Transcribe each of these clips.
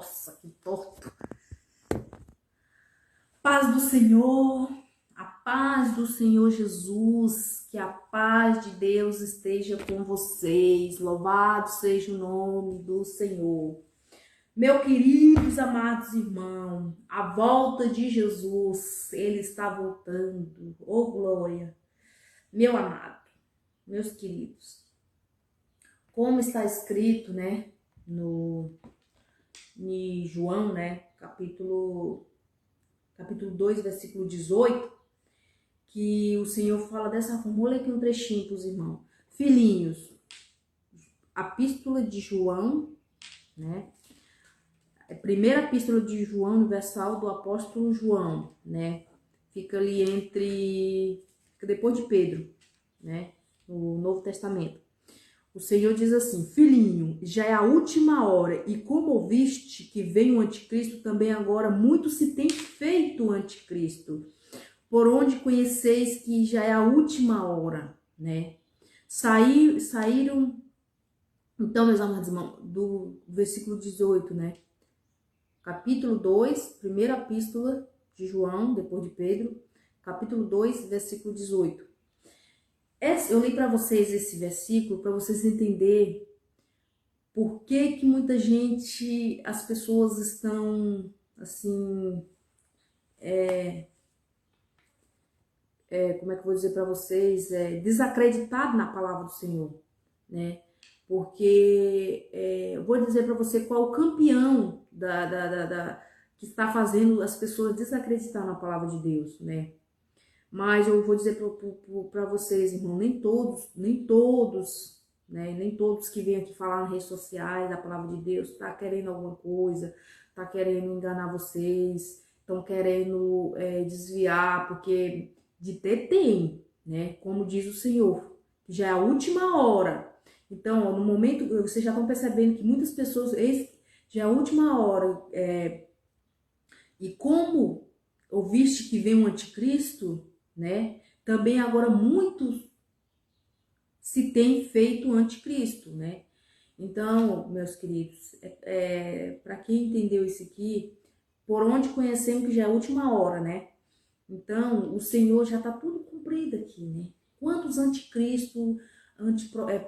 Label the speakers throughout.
Speaker 1: Nossa, que torto. Paz do Senhor, a paz do Senhor Jesus, que a paz de Deus esteja com vocês. Louvado seja o nome do Senhor. Meus queridos, amados irmãos, a volta de Jesus, Ele está voltando. Oh, glória. Meu amado, meus queridos, como está escrito, né, em João, né, capítulo 2, versículo 18, que o Senhor fala dessa forma. Olha aqui um trechinho para os irmãos. Filhinhos, a epístola de João, né, a primeira epístola de João, universal do apóstolo João, né, fica ali depois de Pedro, né, no Novo Testamento. O Senhor diz assim: filhinho, já é a última hora, e como ouviste que vem o anticristo, também agora muito se tem feito o anticristo, por onde conheceis que já é a última hora, né? Saíram, então, meus amados irmãos, do versículo 18, né? Capítulo 2, primeira epístola de João, depois de Pedro, capítulo 2, versículo 18. Eu li para vocês esse versículo para vocês entenderem por que muita gente, as pessoas estão assim, como é que eu vou dizer para vocês, desacreditado na palavra do Senhor, né? Porque eu vou dizer para você qual o campeão que está fazendo as pessoas desacreditar na palavra de Deus, né? Mas eu vou dizer para vocês, irmão, nem todos, né? Nem todos que vêm aqui falar nas redes sociais da palavra de Deus tá querendo alguma coisa, tá querendo enganar vocês, estão querendo desviar, porque de ter tem, né? Como diz o Senhor, já é a última hora. Então, no momento, vocês já estão percebendo que muitas pessoas, já é a última hora, e como ouviste que vem um anticristo, né? Também agora muitos se tem feito o anticristo, né? Então, meus queridos, para quem entendeu isso aqui, por onde conhecemos que já é a última hora, né? Então, o Senhor já está tudo cumprido aqui, né? Quantos anticristos,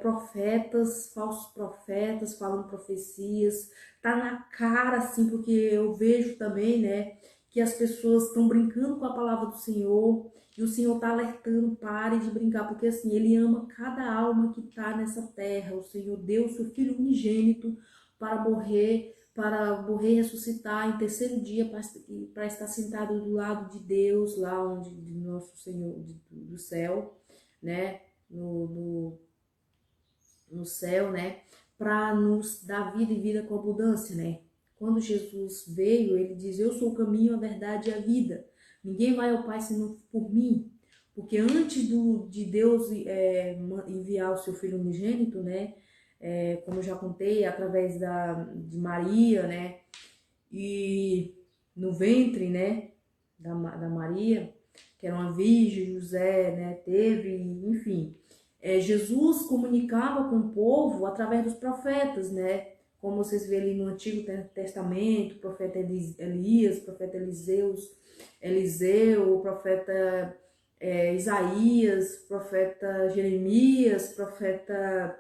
Speaker 1: profetas, falsos profetas, falando profecias, tá na cara, assim, porque eu vejo também, né, que as pessoas estão brincando com a palavra do Senhor, e o Senhor está alertando: pare de brincar, porque assim, Ele ama cada alma que está nessa terra. O Senhor deu o seu Filho unigênito para morrer e ressuscitar em terceiro dia, para estar sentado do lado de Deus, lá onde de nosso Senhor do céu, né, no céu, né, para nos dar vida e vida com abundância, né. Quando Jesus veio, ele diz: eu sou o caminho, a verdade e a vida. Ninguém vai ao Pai senão por mim. Porque antes de Deus enviar o seu Filho unigênito, né, como eu já contei, através de Maria, né, e no ventre, né, da Maria, que era uma virgem, José, né, teve, enfim. Jesus comunicava com o povo através dos profetas, né, como vocês vêem ali no Antigo Testamento, o profeta Elias, o profeta Eliseu, o profeta Isaías, o profeta Jeremias, o profeta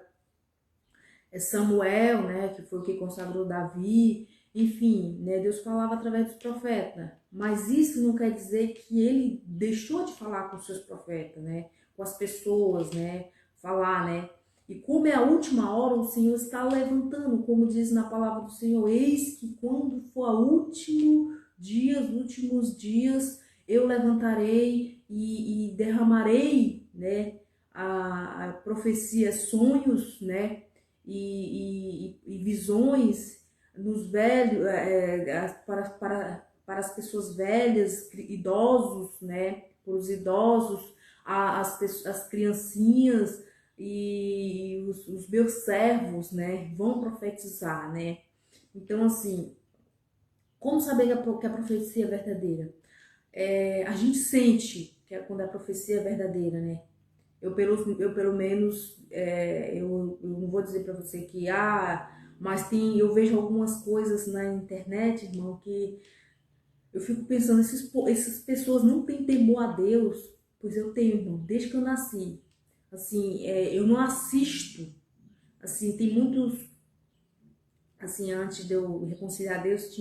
Speaker 1: Samuel, né, que foi o que consagrou Davi. Enfim, né, Deus falava através dos profetas, mas isso não quer dizer que ele deixou de falar com os seus profetas, né, com as pessoas, né, falar, né. E como é a última hora, o Senhor está levantando, como diz na palavra do Senhor: eis que quando for os últimos dias, eu levantarei e derramarei, né, a profecia, sonhos, né, e visões nos velhos, para as pessoas velhas, idosos, né, para os idosos, as criancinhas, e os meus servos, né, vão profetizar, né. Então, assim, como saber que a profecia é verdadeira? A gente sente que quando a profecia é verdadeira, né. Eu pelo menos, eu não vou dizer para você que Mas eu vejo algumas coisas na internet, irmão, que eu fico pensando, essas pessoas não têm temor a Deus. Pois eu tenho, irmão, desde que eu nasci. Assim, eu não assisto. Assim, tem muitos, assim, antes de eu reconciliar a Deus,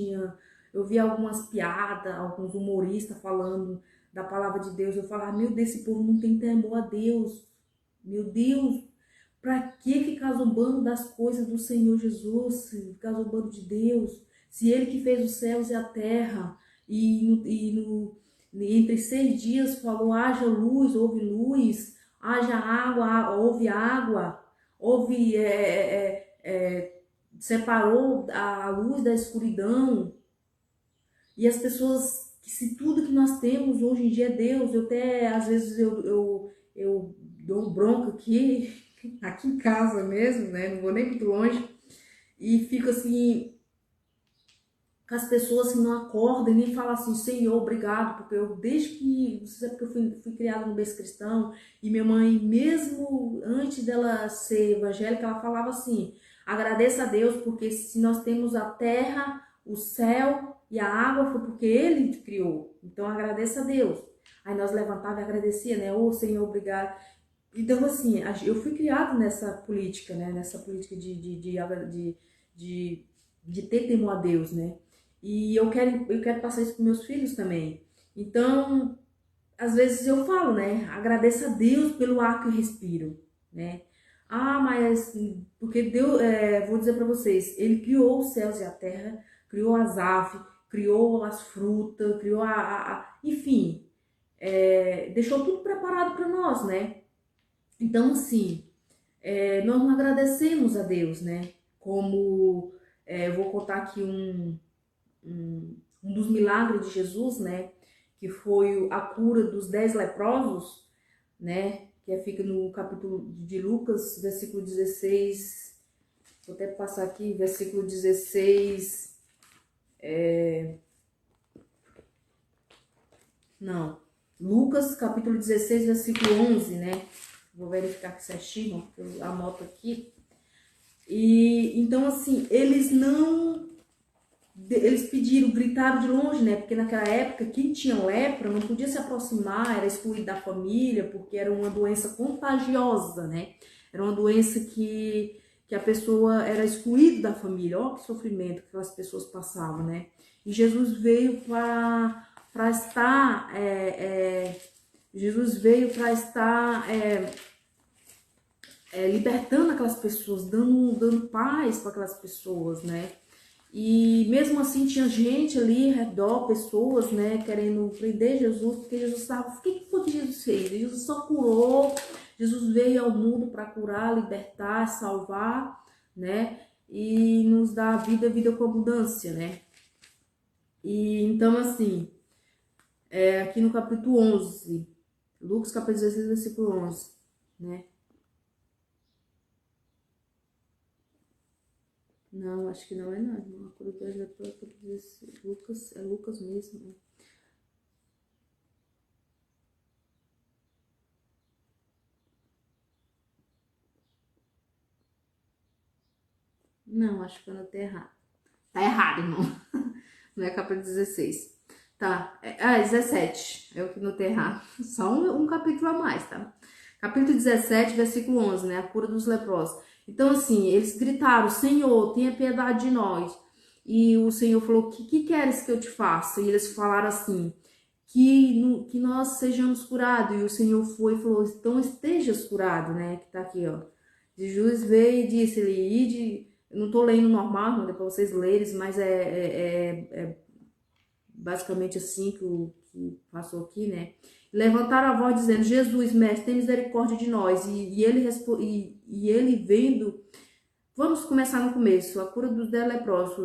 Speaker 1: eu vi algumas piadas, alguns humoristas falando da palavra de Deus. Eu falava, meu Deus, esse povo não tem temor a Deus. Meu Deus, pra que ficar zombando das coisas do Senhor Jesus? Ficar zombando de Deus? Se Ele que fez os céus e a terra, entre 6 dias falou, haja luz, houve luz, haja água, houve água, houve, separou a luz da escuridão. E as pessoas, se tudo que nós temos hoje em dia é Deus, eu até, às vezes, eu dou bronca aqui em casa mesmo, né? Não vou nem muito longe. E fico assim, com as pessoas assim, não acordam e nem falam assim, Senhor, obrigado, porque desde que, você sabe que eu fui criada no berço cristão, e minha mãe, mesmo antes dela ser evangélica, ela falava assim, agradeça a Deus, porque se nós temos a terra, o céu e a água, foi porque Ele criou, então agradeça a Deus. Aí nós levantava e agradecia, né, ô Senhor, obrigado. Então assim, eu fui criada nessa política, né, nessa política de ter temor a Deus, né. E eu quero passar isso para meus filhos também. Então, às vezes eu falo, né? Agradeça a Deus pelo ar que eu respiro, né? Ah, mas porque Deus, vou dizer para vocês, Ele criou os céus e a terra, criou as aves, criou as frutas, criou enfim, deixou tudo preparado para nós, né? Então, assim, nós não agradecemos a Deus, né? Como, eu vou contar aqui um dos milagres de Jesus, né, que foi a cura dos 10 leprosos, né, que fica no capítulo de Lucas, versículo 16, vou até passar aqui, versículo 16, Lucas, capítulo 16, versículo 11, né, vou verificar aqui certinho, eu anoto aqui, e então assim, eles pediram, gritaram de longe, né? Porque naquela época, quem tinha lepra não podia se aproximar, era excluído da família, porque era uma doença contagiosa, né? Era uma doença que a pessoa era excluída da família. Olha que sofrimento que aquelas pessoas passavam, né? E Jesus veio para estar, libertando aquelas pessoas, dando paz para aquelas pessoas, né? E mesmo assim tinha gente ali ao redor, pessoas, né, querendo prender Jesus, porque Jesus estava... O que foi que Jesus fez? Jesus só curou, Jesus veio ao mundo para curar, libertar, salvar, né, e nos dar vida com abundância, né. E então assim, aqui no capítulo 11, Lucas capítulo 16, versículo 11, né. Não, acho que não é não, irmão. A cura do Lucas, é Lucas mesmo. Né? Não, acho que eu anotei errado. Tá errado, irmão. Não é capítulo 16. Tá, 17. É o que anotei errado. Só um capítulo a mais, tá? Capítulo 17, versículo 11, né? A cura dos leprosos. Então, assim, eles gritaram, Senhor, tenha piedade de nós. E o Senhor falou, que queres que eu te faça? E eles falaram assim, que nós sejamos curados. E o Senhor foi e falou, então estejas curado, né? Que tá aqui, ó. Jesus veio e disse, eu não tô lendo normal, não, é pra vocês lerem, mas é basicamente assim que passou aqui, né? Levantaram a voz dizendo, Jesus, mestre, tem misericórdia de nós. E ele vendo, vamos começar no começo, a cura dos 10 leprosos,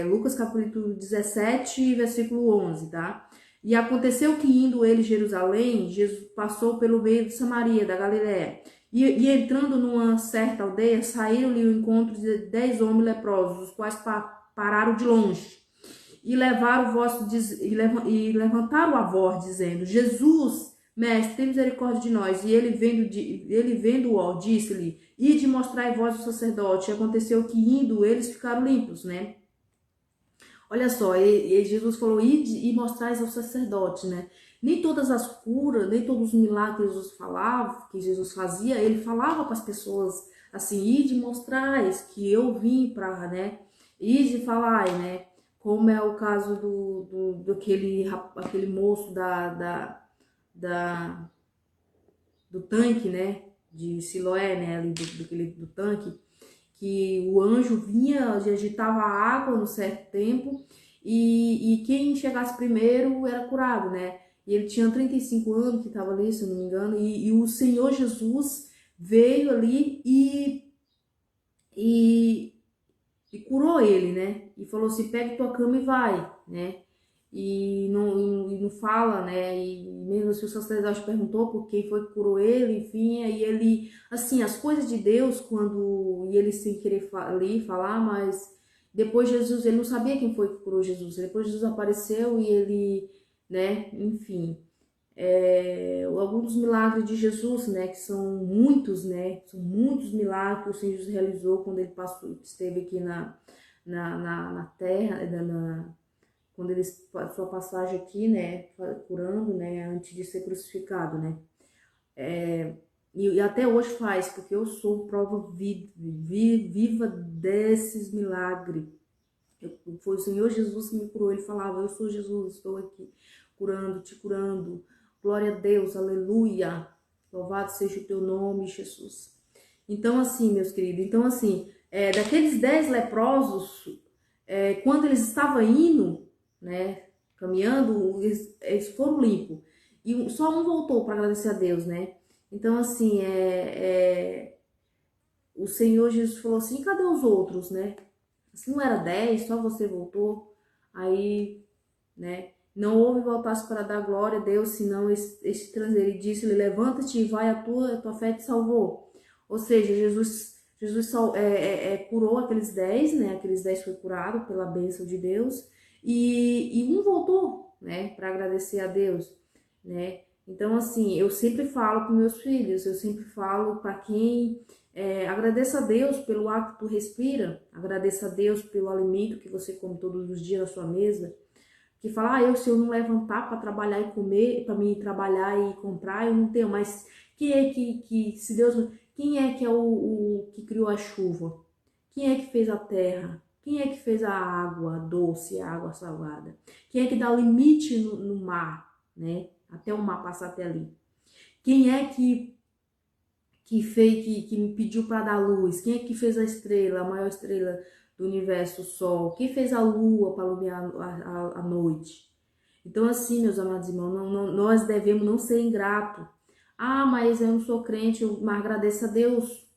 Speaker 1: Lucas capítulo 17, versículo 11, tá? E aconteceu que indo ele Jerusalém, Jesus passou pelo meio de Samaria, da Galiléia. E entrando numa certa aldeia, saíram-lhe ao encontro de 10 homens leprosos, os quais pararam de longe. E levantaram a voz, dizendo, Jesus, Mestre, tem misericórdia de nós. E ele vendo-o, disse-lhe, ide mostrai vós o sacerdote. E aconteceu que indo, eles ficaram limpos, né? Olha só, e Jesus falou, ide e mostrais ao sacerdote, né? Nem todas as curas, nem todos os milagres que Jesus falava, que Jesus fazia, ele falava para as pessoas assim, ide e mostrais que eu vim para, né? Ide e falai, né? Como é o caso aquele moço da, do tanque, né? De Siloé, né? Ali do tanque, que o anjo vinha, agitava a água no certo tempo, e quem chegasse primeiro era curado, né? E ele tinha 35 anos que estava ali, se eu não me engano, e o Senhor Jesus veio ali e, e curou ele, né? E falou assim, pega tua cama e vai, né? E não fala, né? E mesmo assim o sacerdote perguntou por quem foi que curou ele, enfim, aí ele, assim, as coisas de Deus, quando, e ele sem querer ali falar, mas depois Jesus, ele não sabia quem foi que curou Jesus, depois Jesus apareceu e ele, né, enfim, alguns dos milagres de Jesus, né, que são muitos, né, são muitos milagres que o Senhor Jesus realizou quando ele passou, esteve aqui na terra, quando ele sua passagem aqui, né, curando, né, antes de ser crucificado, né, e até hoje faz, porque eu sou prova viva desses milagres. Foi o Senhor Jesus que me curou, ele falava, eu sou Jesus, estou aqui, curando, te curando, glória a Deus, aleluia, louvado seja o teu nome, Jesus. Então assim, meus queridos, então assim, daqueles 10 leprosos, quando eles estavam indo, né, caminhando, eles foram limpos. E só um voltou para agradecer a Deus, né? Então, assim, o Senhor Jesus falou assim, cadê os outros, né? Se não era 10, só você voltou. Aí, né? Não houve voltasse para dar glória a Deus, senão esse transeiro. Ele disse-lhe, levanta-te e vai, a tua fé te salvou. Ou seja, Jesus curou aqueles 10, né? Aqueles 10 foi curado pela bênção de Deus. E um voltou, né? Para agradecer a Deus, né? Então, assim, eu sempre falo para meus filhos, eu sempre falo para quem... agradeça a Deus pelo ar que tu respira, agradeça a Deus pelo alimento que você come todos os dias na sua mesa. Que fala, se eu não levantar para trabalhar e comer, para mim trabalhar e comprar, eu não tenho. Mas quem é se Deus, quem é que é o que criou a chuva? Quem é que fez a terra? Quem é que fez a água doce, a água salgada? Quem é que dá limite no mar, né? Até o mar passar até ali. Quem é que me pediu para dar luz? Quem é que fez a estrela, a maior estrela do universo, o Sol? Quem fez a Lua para iluminar a noite? Então, assim, meus amados irmãos, nós devemos não ser ingratos. Mas eu não sou crente, mas agradeça a Deus.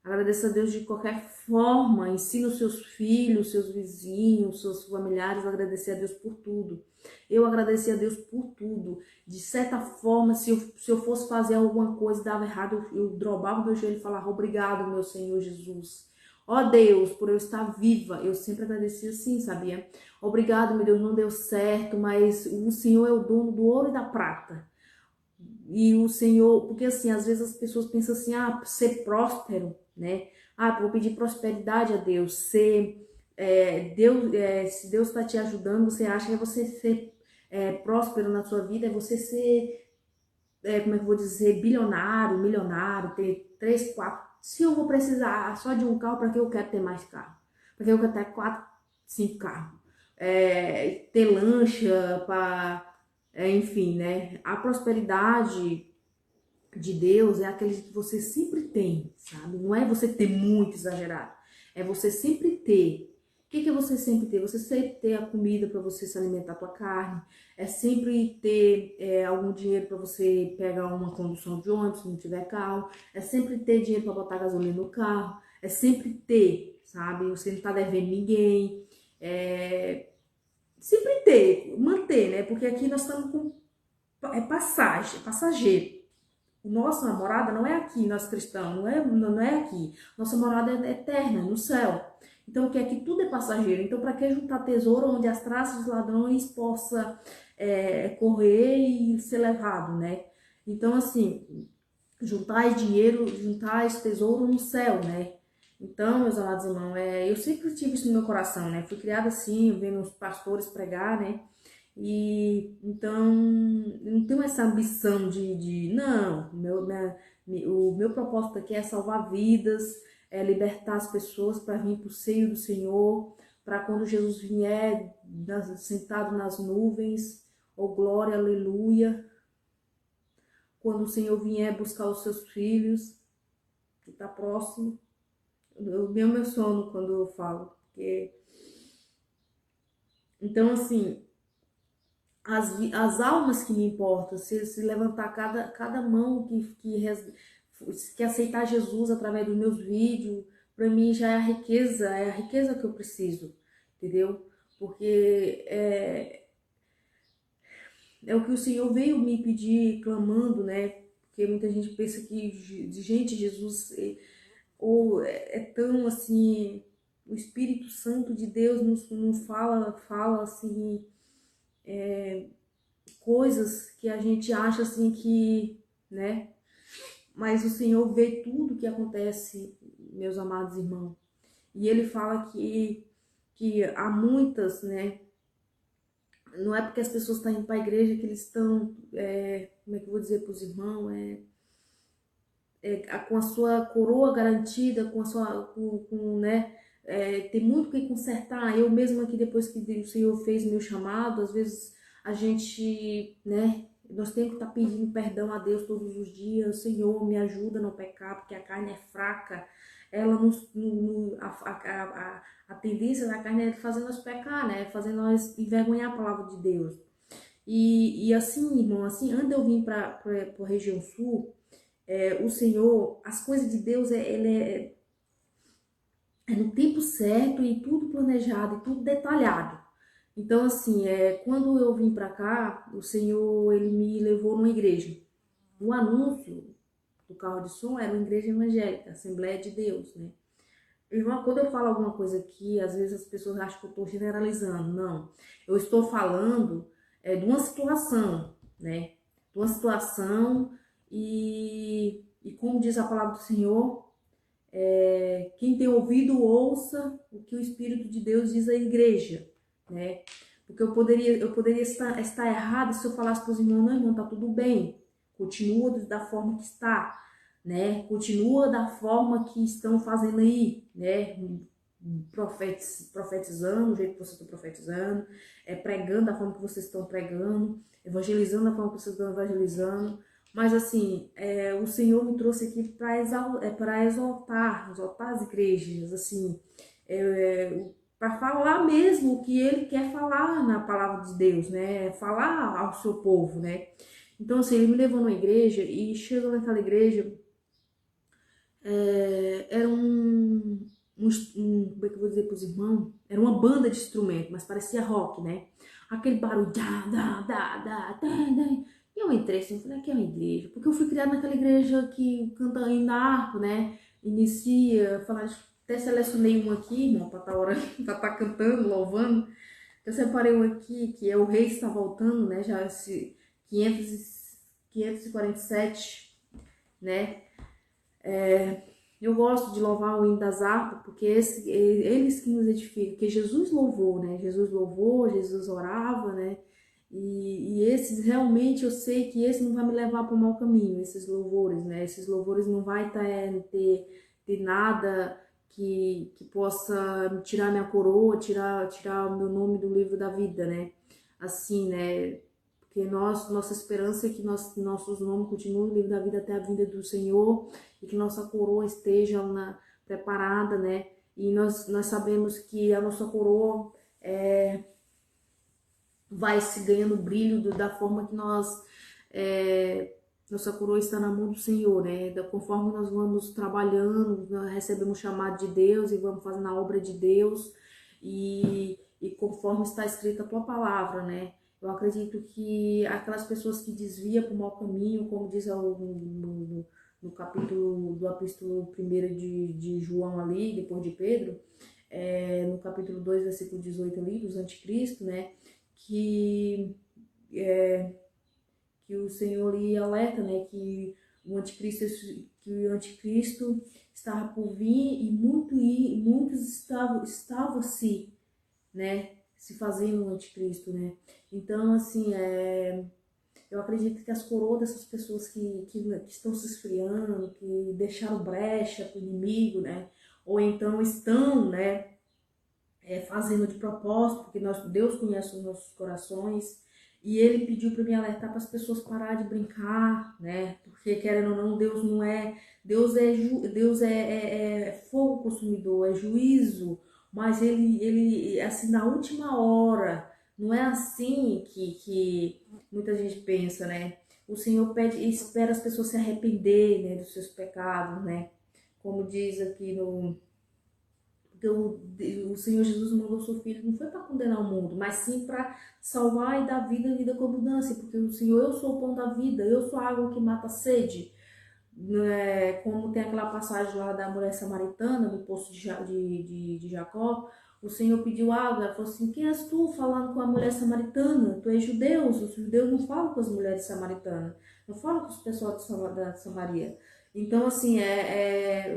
Speaker 1: Agradeça a Deus de qualquer forma. Ensina os seus filhos, seus vizinhos, seus familiares a agradecer a Deus por tudo. Eu agradeci a Deus por tudo. De certa forma, se eu fosse fazer alguma coisa e dava errado, eu dobrava o meu joelho e falava, obrigado, meu Senhor Jesus. Ó Deus, por eu estar viva. Eu sempre agradeci assim, sabia? Obrigado, meu Deus, não deu certo, mas o Senhor é o dono do ouro e da prata. E o Senhor, porque assim, às vezes as pessoas pensam assim, ser próspero, né? Vou pedir prosperidade a Deus. Se Deus está te ajudando, você acha que é você ser próspero na sua vida, é você ser, como é que eu vou dizer, bilionário, milionário, ter 3, 4. Se eu vou precisar só de um carro, para que eu quero ter mais carro? Para que eu quero ter 4, 5 carros? Ter lancha para... enfim, né? A prosperidade de Deus é aquele que você sempre tem, sabe? Não é você ter muito exagerado, é você sempre ter. O que é você sempre ter? Você sempre ter a comida para você se alimentar, a tua carne, é sempre ter algum dinheiro para você pegar uma condução de ônibus se não tiver carro, é sempre ter dinheiro para botar gasolina no carro, é sempre ter, sabe? Você não tá devendo ninguém, sempre ter, manter, né? Porque aqui nós estamos com passageiro. Nossa morada não é aqui, nós cristãos, não é aqui. Nossa morada é eterna, no céu. Então, que aqui tudo é passageiro. Então, para que juntar tesouro onde as traças dos ladrões possam correr e ser levado, né? Então, assim, juntar dinheiro, juntar esse tesouro no céu, né? Então, meus amados irmãos, eu sempre tive isso no meu coração, né? Fui criada assim, vendo os pastores pregar, né? E então, não tenho essa ambição não, o meu propósito aqui é salvar vidas, é libertar as pessoas para vir para o seio do Senhor, para quando Jesus vier sentado nas nuvens, oh glória, aleluia, quando o Senhor vier buscar os seus filhos, que está próximo. Eu dei o meu sono quando eu falo, porque então assim, as almas que me importam, se levantar cada mão que aceitar Jesus através dos meus vídeos, para mim já é a riqueza que eu preciso, entendeu? Porque é o que o Senhor veio me pedir, clamando, né? Porque muita gente pensa que, gente, Jesus ou é tão assim, o Espírito Santo de Deus nos fala assim, coisas que a gente acha assim que, né? Mas o Senhor vê tudo que acontece, meus amados irmãos. E ele fala que há muitas, né? Não é porque as pessoas estão indo para a igreja que eles estão, como é que eu vou dizer para os irmãos, com a sua coroa garantida, né? Tem muito o que consertar. Eu mesma aqui, depois que o Senhor fez meu chamado, às vezes a gente, né? Nós temos que estar pedindo perdão a Deus todos os dias. Senhor, me ajuda a não pecar, porque a carne é fraca. Ela a tendência da carne é fazer nós pecar, né? Fazer nós envergonhar a palavra de Deus. E assim, irmão, assim, antes eu vim para a região sul, o Senhor, as coisas de Deus, ele é no tempo certo e tudo planejado e tudo detalhado. Então, assim, quando eu vim para cá, o Senhor, ele me levou numa igreja. O anúncio do carro de som era uma igreja evangélica, Assembleia de Deus, né? Irmão, quando eu falo alguma coisa aqui, às vezes as pessoas acham que eu estou generalizando. Não, eu estou falando de uma situação, né? De uma situação e como diz a palavra do Senhor, quem tem ouvido, ouça o que o Espírito de Deus diz à igreja, né? Porque eu poderia estar errado se eu falasse para os irmãos, não, irmão, tá tudo bem, continua da forma que está, né? Continua da forma que estão fazendo aí, né? Profetizando, do jeito que vocês estão profetizando, pregando da forma que vocês estão pregando, evangelizando da forma que vocês estão evangelizando. Mas assim, o Senhor me trouxe aqui para exaltar as igrejas, assim, para falar mesmo o que Ele quer falar na palavra de Deus, né? Falar ao seu povo, né? Então, assim, Ele me levou numa igreja e chegou naquela igreja, era como é que eu vou dizer para os irmãos? Era uma banda de instrumento, mas parecia rock, né? Aquele barulho, e eu entrei assim, eu falei, aqui é uma igreja, porque eu fui criada naquela igreja que canta ainda harpa, né? Inicia, até selecionei um aqui, irmão, pra tá cantando, louvando. Eu separei um aqui, que é O Rei Está Voltando, né? Já esse 547, né? Eu gosto de louvar o hino das harpas, porque eles que nos edificam, porque Jesus louvou, né? Jesus louvou, Jesus orava, né? E esses realmente eu sei que esse não vai me levar para o mau caminho, esses louvores, né? Esses louvores não vai ter nada que possa me tirar minha coroa, tirar o meu nome do livro da vida, né? Assim, né? Porque nossa esperança é que nossos nomes continuem no livro da vida até a vinda do Senhor e que nossa coroa esteja preparada, né? E nós sabemos que a nossa coroa vai se ganhando brilho da forma que nossa coroa está na mão do Senhor, né? Conforme nós vamos trabalhando, nós recebemos o chamado de Deus e vamos fazendo a obra de Deus e conforme está escrita a tua palavra, né? Eu acredito que aquelas pessoas que desviam para o mau caminho, como diz no capítulo do epístolo 1 de João ali, depois de Pedro, no capítulo 2, versículo 18 ali, dos anticristos, né? Que que o Senhor lhe alerta, né, que o anticristo estava por vir e muitos estavam né, se fazendo um anticristo, né. Então, assim, eu acredito que as coroas dessas pessoas que estão se esfriando, que deixaram brecha para o inimigo, né, ou então estão, né, fazendo de propósito, porque Deus conhece os nossos corações, e ele pediu para me alertar para as pessoas parar de brincar, né? Porque querendo ou não, Deus não é, Deus é fogo consumidor, é juízo, mas ele assim na última hora, não é assim que muita gente pensa, né? O Senhor pede, espera as pessoas se arrepender, né, dos seus pecados, né? Como diz aqui no o Senhor Jesus mandou seu filho, não foi para condenar o mundo, mas sim para salvar e dar vida com abundância, porque o Senhor, eu sou o pão da vida, eu sou a água que mata a sede, né? Como tem aquela passagem lá da mulher samaritana, no poço de Jacó, o Senhor pediu água, ela falou assim, quem és tu falando com a mulher samaritana? Tu és judeu, os judeus não falam com as mulheres samaritanas, não falam com os pessoal da Samaria. Então, assim,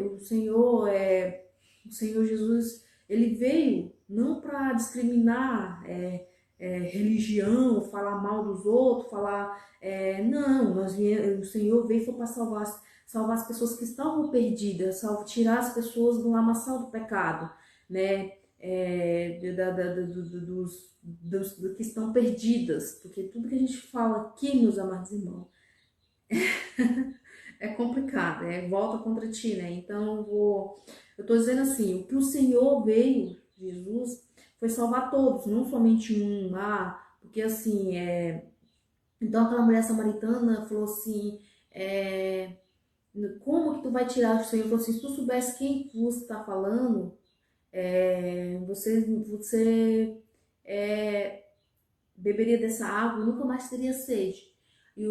Speaker 1: o Senhor Jesus, ele veio não para discriminar religião, falar mal dos outros, não, o Senhor veio para salvar as pessoas que estavam perdidas, tirar as pessoas do lamaçal do pecado, né? Do que estão perdidas, porque tudo que a gente fala aqui, meus amados irmãos, é complicado, volta contra ti, né? Então eu tô dizendo assim, o que o Senhor veio, Jesus, foi salvar todos, não somente um, porque assim, então aquela mulher samaritana falou assim, como que tu vai tirar o Senhor? Falou assim, se tu soubesse quem você está falando, você beberia dessa água e nunca mais teria sede. E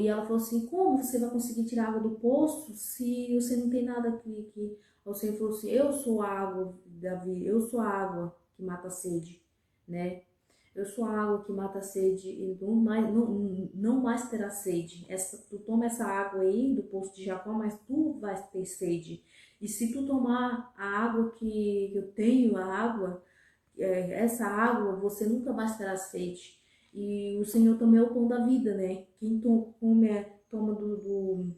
Speaker 1: ela falou assim, como você vai conseguir tirar água do poço se você não tem nada aqui? O Senhor falou assim, eu sou a água da vida, eu sou a água que mata a sede, né? Eu sou a água que mata a sede e não mais terá sede. Tu toma essa água aí do poço de Jacó, mas tu vais ter sede. E se tu tomar a água que eu tenho, essa água, você nunca mais terá sede. E o Senhor também é o pão da vida, né? Quem toma do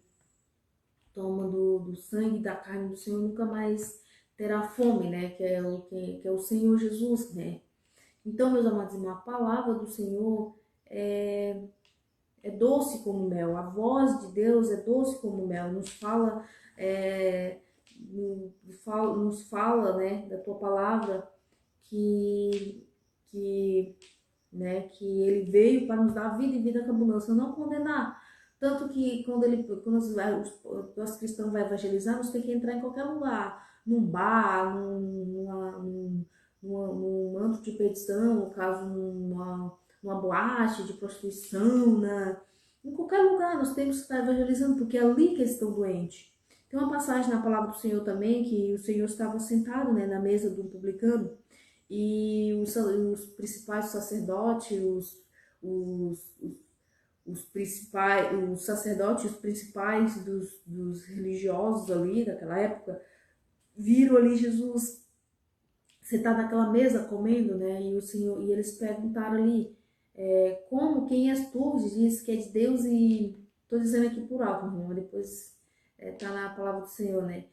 Speaker 1: sangue da carne do Senhor nunca mais terá fome, né? Que é o Senhor Jesus, né? Então, meus amados irmãos, a palavra do Senhor é doce como mel. A voz de Deus é doce como mel. Nos fala, né, da tua palavra que que ele veio para nos dar vida e vida com abundância, não condenar. Tanto que quando os cristãos vão evangelizar, nós temos que entrar em qualquer lugar, num bar, num antro de perdição, no caso, numa boate de prostituição, em qualquer lugar nós temos que estar evangelizando, porque é ali que eles estão doentes. Tem uma passagem na palavra do Senhor também, que o Senhor estava sentado, né, na mesa de um publicano, e os principais sacerdotes, os sacerdotes, os principais dos religiosos ali daquela época, viram ali Jesus sentado naquela mesa comendo, né? E eles perguntaram ali, quem és tu? Diz que é de Deus e tô dizendo aqui por alto, irmão, depois tá na palavra do Senhor, né?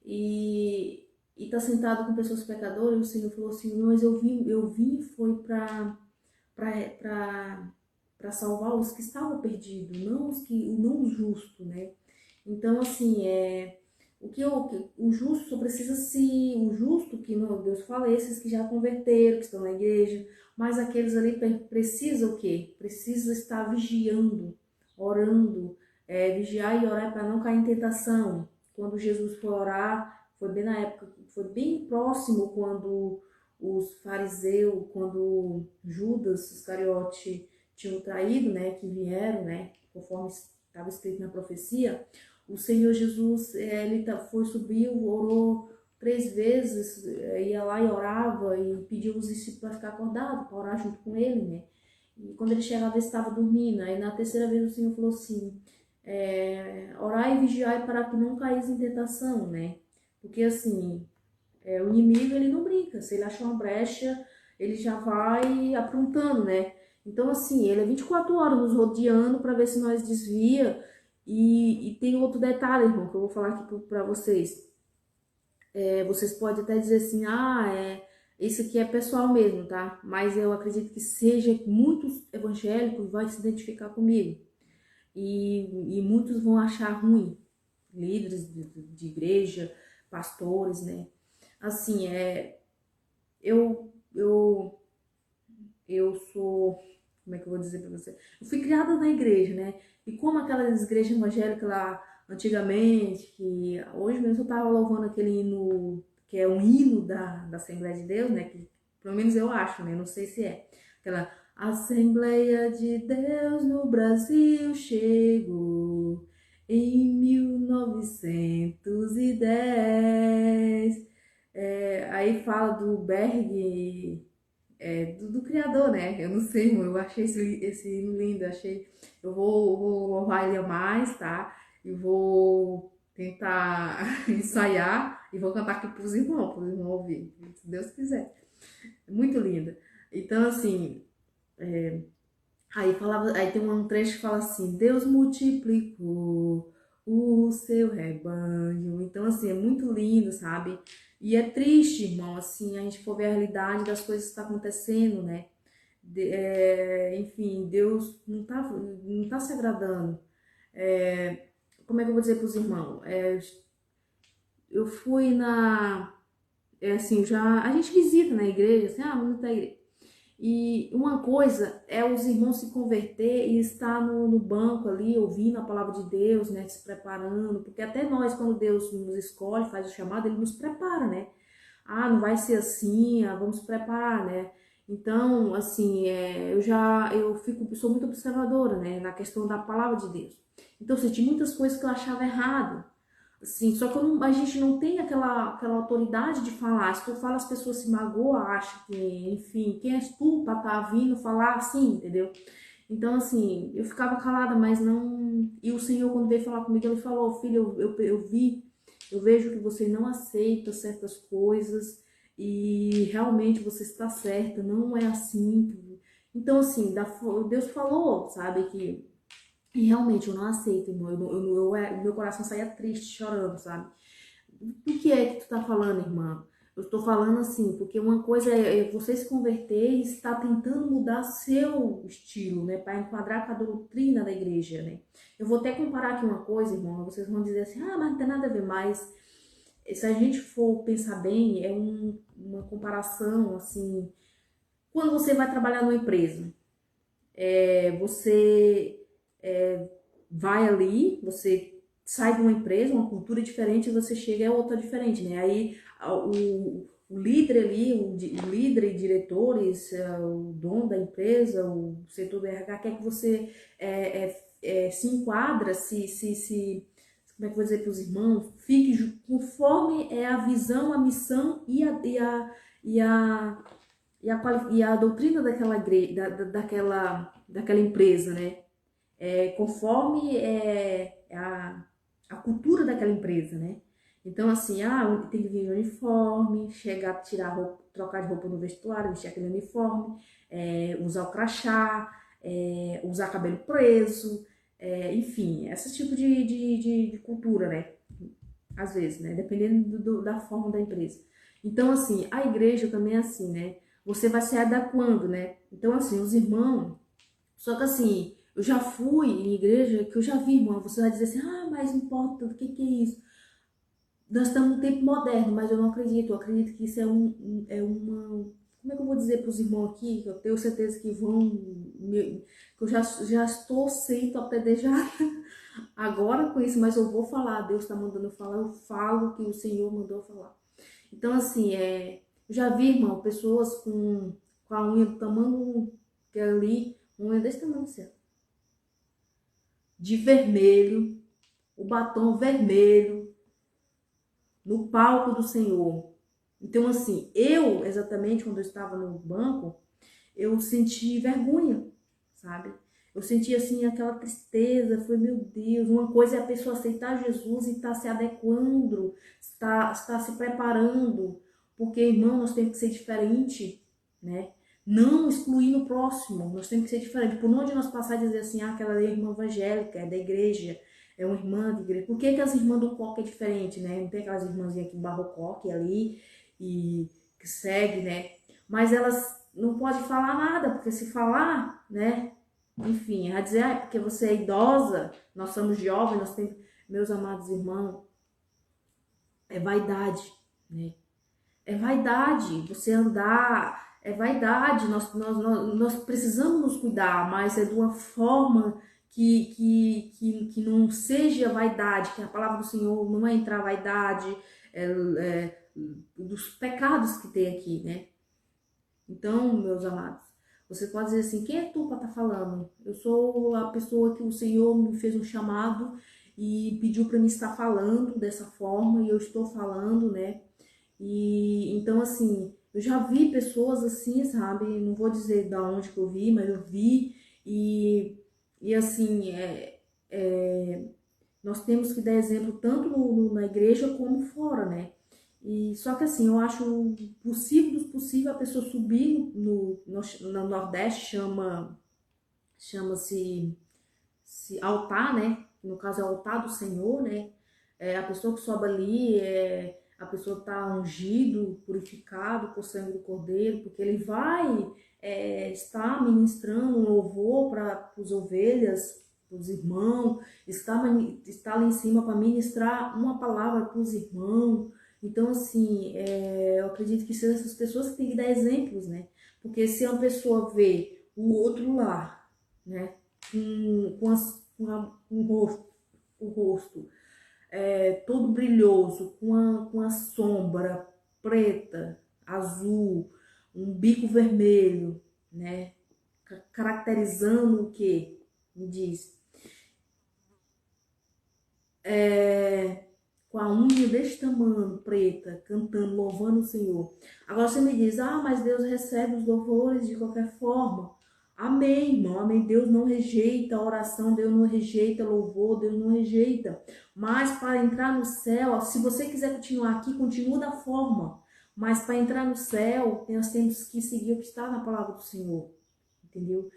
Speaker 1: E tá sentado com pessoas pecadoras, e o Senhor falou assim, mas eu vim foi para salvar os que estavam perdidos, não os justos, né? Então, assim, o justo só precisa o justo que Deus fala, esses que já converteram, que estão na igreja, mas aqueles ali precisam o quê? Precisa estar vigiando, orando, vigiar e orar para não cair em tentação. Quando Jesus foi orar, foi bem na época, foi bem próximo quando os fariseus, quando Judas Iscariote tinham traído, né, que vieram, né, conforme estava escrito na profecia, o Senhor Jesus, foi, subiu, orou 3 vezes, ia lá e orava e pediu os discípulos para ficar acordados, para orar junto com ele, né? E quando ele chegava, ele estava dormindo. Aí na terceira vez o Senhor falou assim, orai e vigiai para que não caís em tentação, né? Porque assim, o inimigo ele não brinca, se ele achar uma brecha, ele já vai aprontando, né? Então assim, ele é 24 horas nos rodeando para ver se nós desvia. E tem outro detalhe, irmão, que eu vou falar aqui para vocês. Vocês podem até dizer assim, isso aqui é pessoal mesmo, tá? Mas eu acredito que seja muitos evangélicos vai se identificar comigo. E muitos vão achar ruim, líderes de igreja, pastores, né? Assim, eu, eu sou, como é que eu vou dizer pra você? Eu fui criada na igreja, né? E como aquelas igrejas evangélicas lá antigamente, que hoje mesmo eu tava louvando aquele hino, que é um hino da Assembleia de Deus, né? Que pelo menos eu acho, né? Não sei se é. Aquela Assembleia de Deus no Brasil chegou em 1910. Aí fala do Berg, do criador, né? Eu não sei, irmão, eu achei esse hino lindo, eu vou louvar ele a mais, tá? E vou tentar ensaiar e vou cantar aqui pros irmãos ouvir, se Deus quiser. Muito linda. Então, assim, aí tem um trecho que fala assim, Deus multiplicou o seu rebanho. Então, assim, é muito lindo, sabe? E é triste, irmão, assim, a gente for ver a realidade das coisas que estão acontecendo, né? Enfim, Deus não tá se agradando. Como é que eu vou dizer para os irmãos? Eu fui assim, a gente visita na igreja, assim, vamos na igreja. E uma coisa é os irmãos se converter e estar no banco ali, ouvindo a palavra de Deus, né, se preparando, porque até nós, quando Deus nos escolhe, faz o chamado, Ele nos prepara, né? Não vai ser assim, vamos se preparar, né? Então, assim, sou muito observadora, né, na questão da palavra de Deus. Então, eu senti muitas coisas que eu achava errado. Assim, só que a gente não tem aquela autoridade de falar. Se tu fala, as pessoas se magoam, acham que, enfim, quem és tu pra tá vindo falar assim, entendeu? Então, assim, eu ficava calada, mas não. E o Senhor, quando veio falar comigo, ele falou: filho, eu vejo que você não aceita certas coisas e realmente você está certa, não é assim. Então, assim, Deus falou, sabe, que. E realmente eu não aceito, irmão. Meu coração saía triste, chorando, sabe? Do que é que tu tá falando, irmã? Eu tô falando assim, porque uma coisa é você se converter e estar tentando mudar seu estilo, né? Para enquadrar com a doutrina da igreja, né? Eu vou até comparar aqui uma coisa, irmão. Vocês vão dizer assim, mas não tem nada a ver mais. Se a gente for pensar bem, uma comparação, assim. Quando você vai trabalhar numa empresa, você vai ali, você sai de uma empresa, uma cultura diferente, você chega a outra diferente, né? Aí o líder ali, o líder e diretores, o dono da empresa, o setor do RH quer que você se enquadra, como é que eu vou dizer para os irmãos, fique conforme a visão, a missão e a doutrina daquela empresa, né? Conforme a cultura daquela empresa, né? Então, assim, tem que vir no uniforme, chegar, tirar roupa, trocar de roupa no vestuário, vestir aquele uniforme, usar o crachá, usar cabelo preso, enfim, esse tipo de cultura, né? Às vezes, né? Dependendo da forma da empresa. Então, assim, a igreja também é assim, né? Você vai se adequando, né? Então, assim, os irmãos... Só que, assim, eu já fui em igreja que eu já vi, irmão. Você vai dizer assim, mas importa, o que é isso? Nós estamos no tempo moderno, mas eu não acredito. Eu acredito que isso é uma... Como é que eu vou dizer para os irmãos aqui? Que eu tenho certeza que que eu já estou sendo apedrejada agora com isso, mas eu vou falar. Deus está mandando eu falar, eu falo o que o Senhor mandou eu falar. Então, assim, eu já vi, irmão, pessoas com a unha do tamanho que é ali, uma unha desse tamanho, assim, de vermelho, o batom vermelho, no palco do Senhor. Então, assim, exatamente, quando eu estava no banco, eu senti vergonha. sabe? Eu senti assim aquela tristeza, foi meu Deus, uma coisa é a pessoa aceitar Jesus e estar se adequando, está se preparando, porque, irmão, nós temos que ser diferente, né? Não excluindo o próximo, nós temos que ser diferente. Por onde nós passar e dizer assim, ah, aquela é irmã evangélica, é da igreja, é uma irmã de igreja. Por que, que as irmãs do coque é diferente, né? Não tem aquelas irmãzinhas que barram o coque ali e que segue, né? Mas elas não podem falar nada, porque se falar, né? Enfim, a dizer, ah, porque você é idosa, nós somos jovens, nós temos, meus amados irmãos, é vaidade, né? É vaidade, você andar, é vaidade, nós precisamos nos cuidar, mas é de uma forma que não seja vaidade, que a palavra do Senhor não é entrar vaidade, dos pecados que tem aqui, né? Então, meus amados, você pode dizer assim, quem é tu para estar falando? Eu sou a pessoa que o Senhor me fez um chamado e pediu para mim estar falando dessa forma, e eu estou falando, né? E então, assim, eu já vi pessoas assim, sabe? Não vou dizer da onde que eu vi, mas eu vi, e assim, nós temos que dar exemplo tanto na igreja como fora, né? E só que assim, eu acho possível dos possíveis a pessoa subir no Nordeste, chama-se altar, né? No caso é o altar do Senhor, né? A pessoa que sobe ali, a pessoa está ungido, purificado por sangue do Cordeiro, porque ele vai estar ministrando um louvor para as ovelhas, para os irmãos, está lá em cima para ministrar uma palavra para os irmãos. Então, assim, eu acredito que são essas pessoas que têm que dar exemplos, né? Porque se uma pessoa vê o outro lá, né, o rosto todo brilhoso, com a sombra preta, azul, um bico vermelho, né, caracterizando o que? Me diz. Com a unha desse tamanho, preta, cantando, louvando o Senhor. Agora você me diz, ah, mas Deus recebe os louvores de qualquer forma. Amém, irmão, amém. Deus não rejeita a oração, Deus não rejeita louvor, Deus não rejeita. Mas para entrar no céu, se você quiser continuar aqui, continua da forma. Mas para entrar no céu, nós temos que seguir o que está na palavra do Senhor. Entendeu?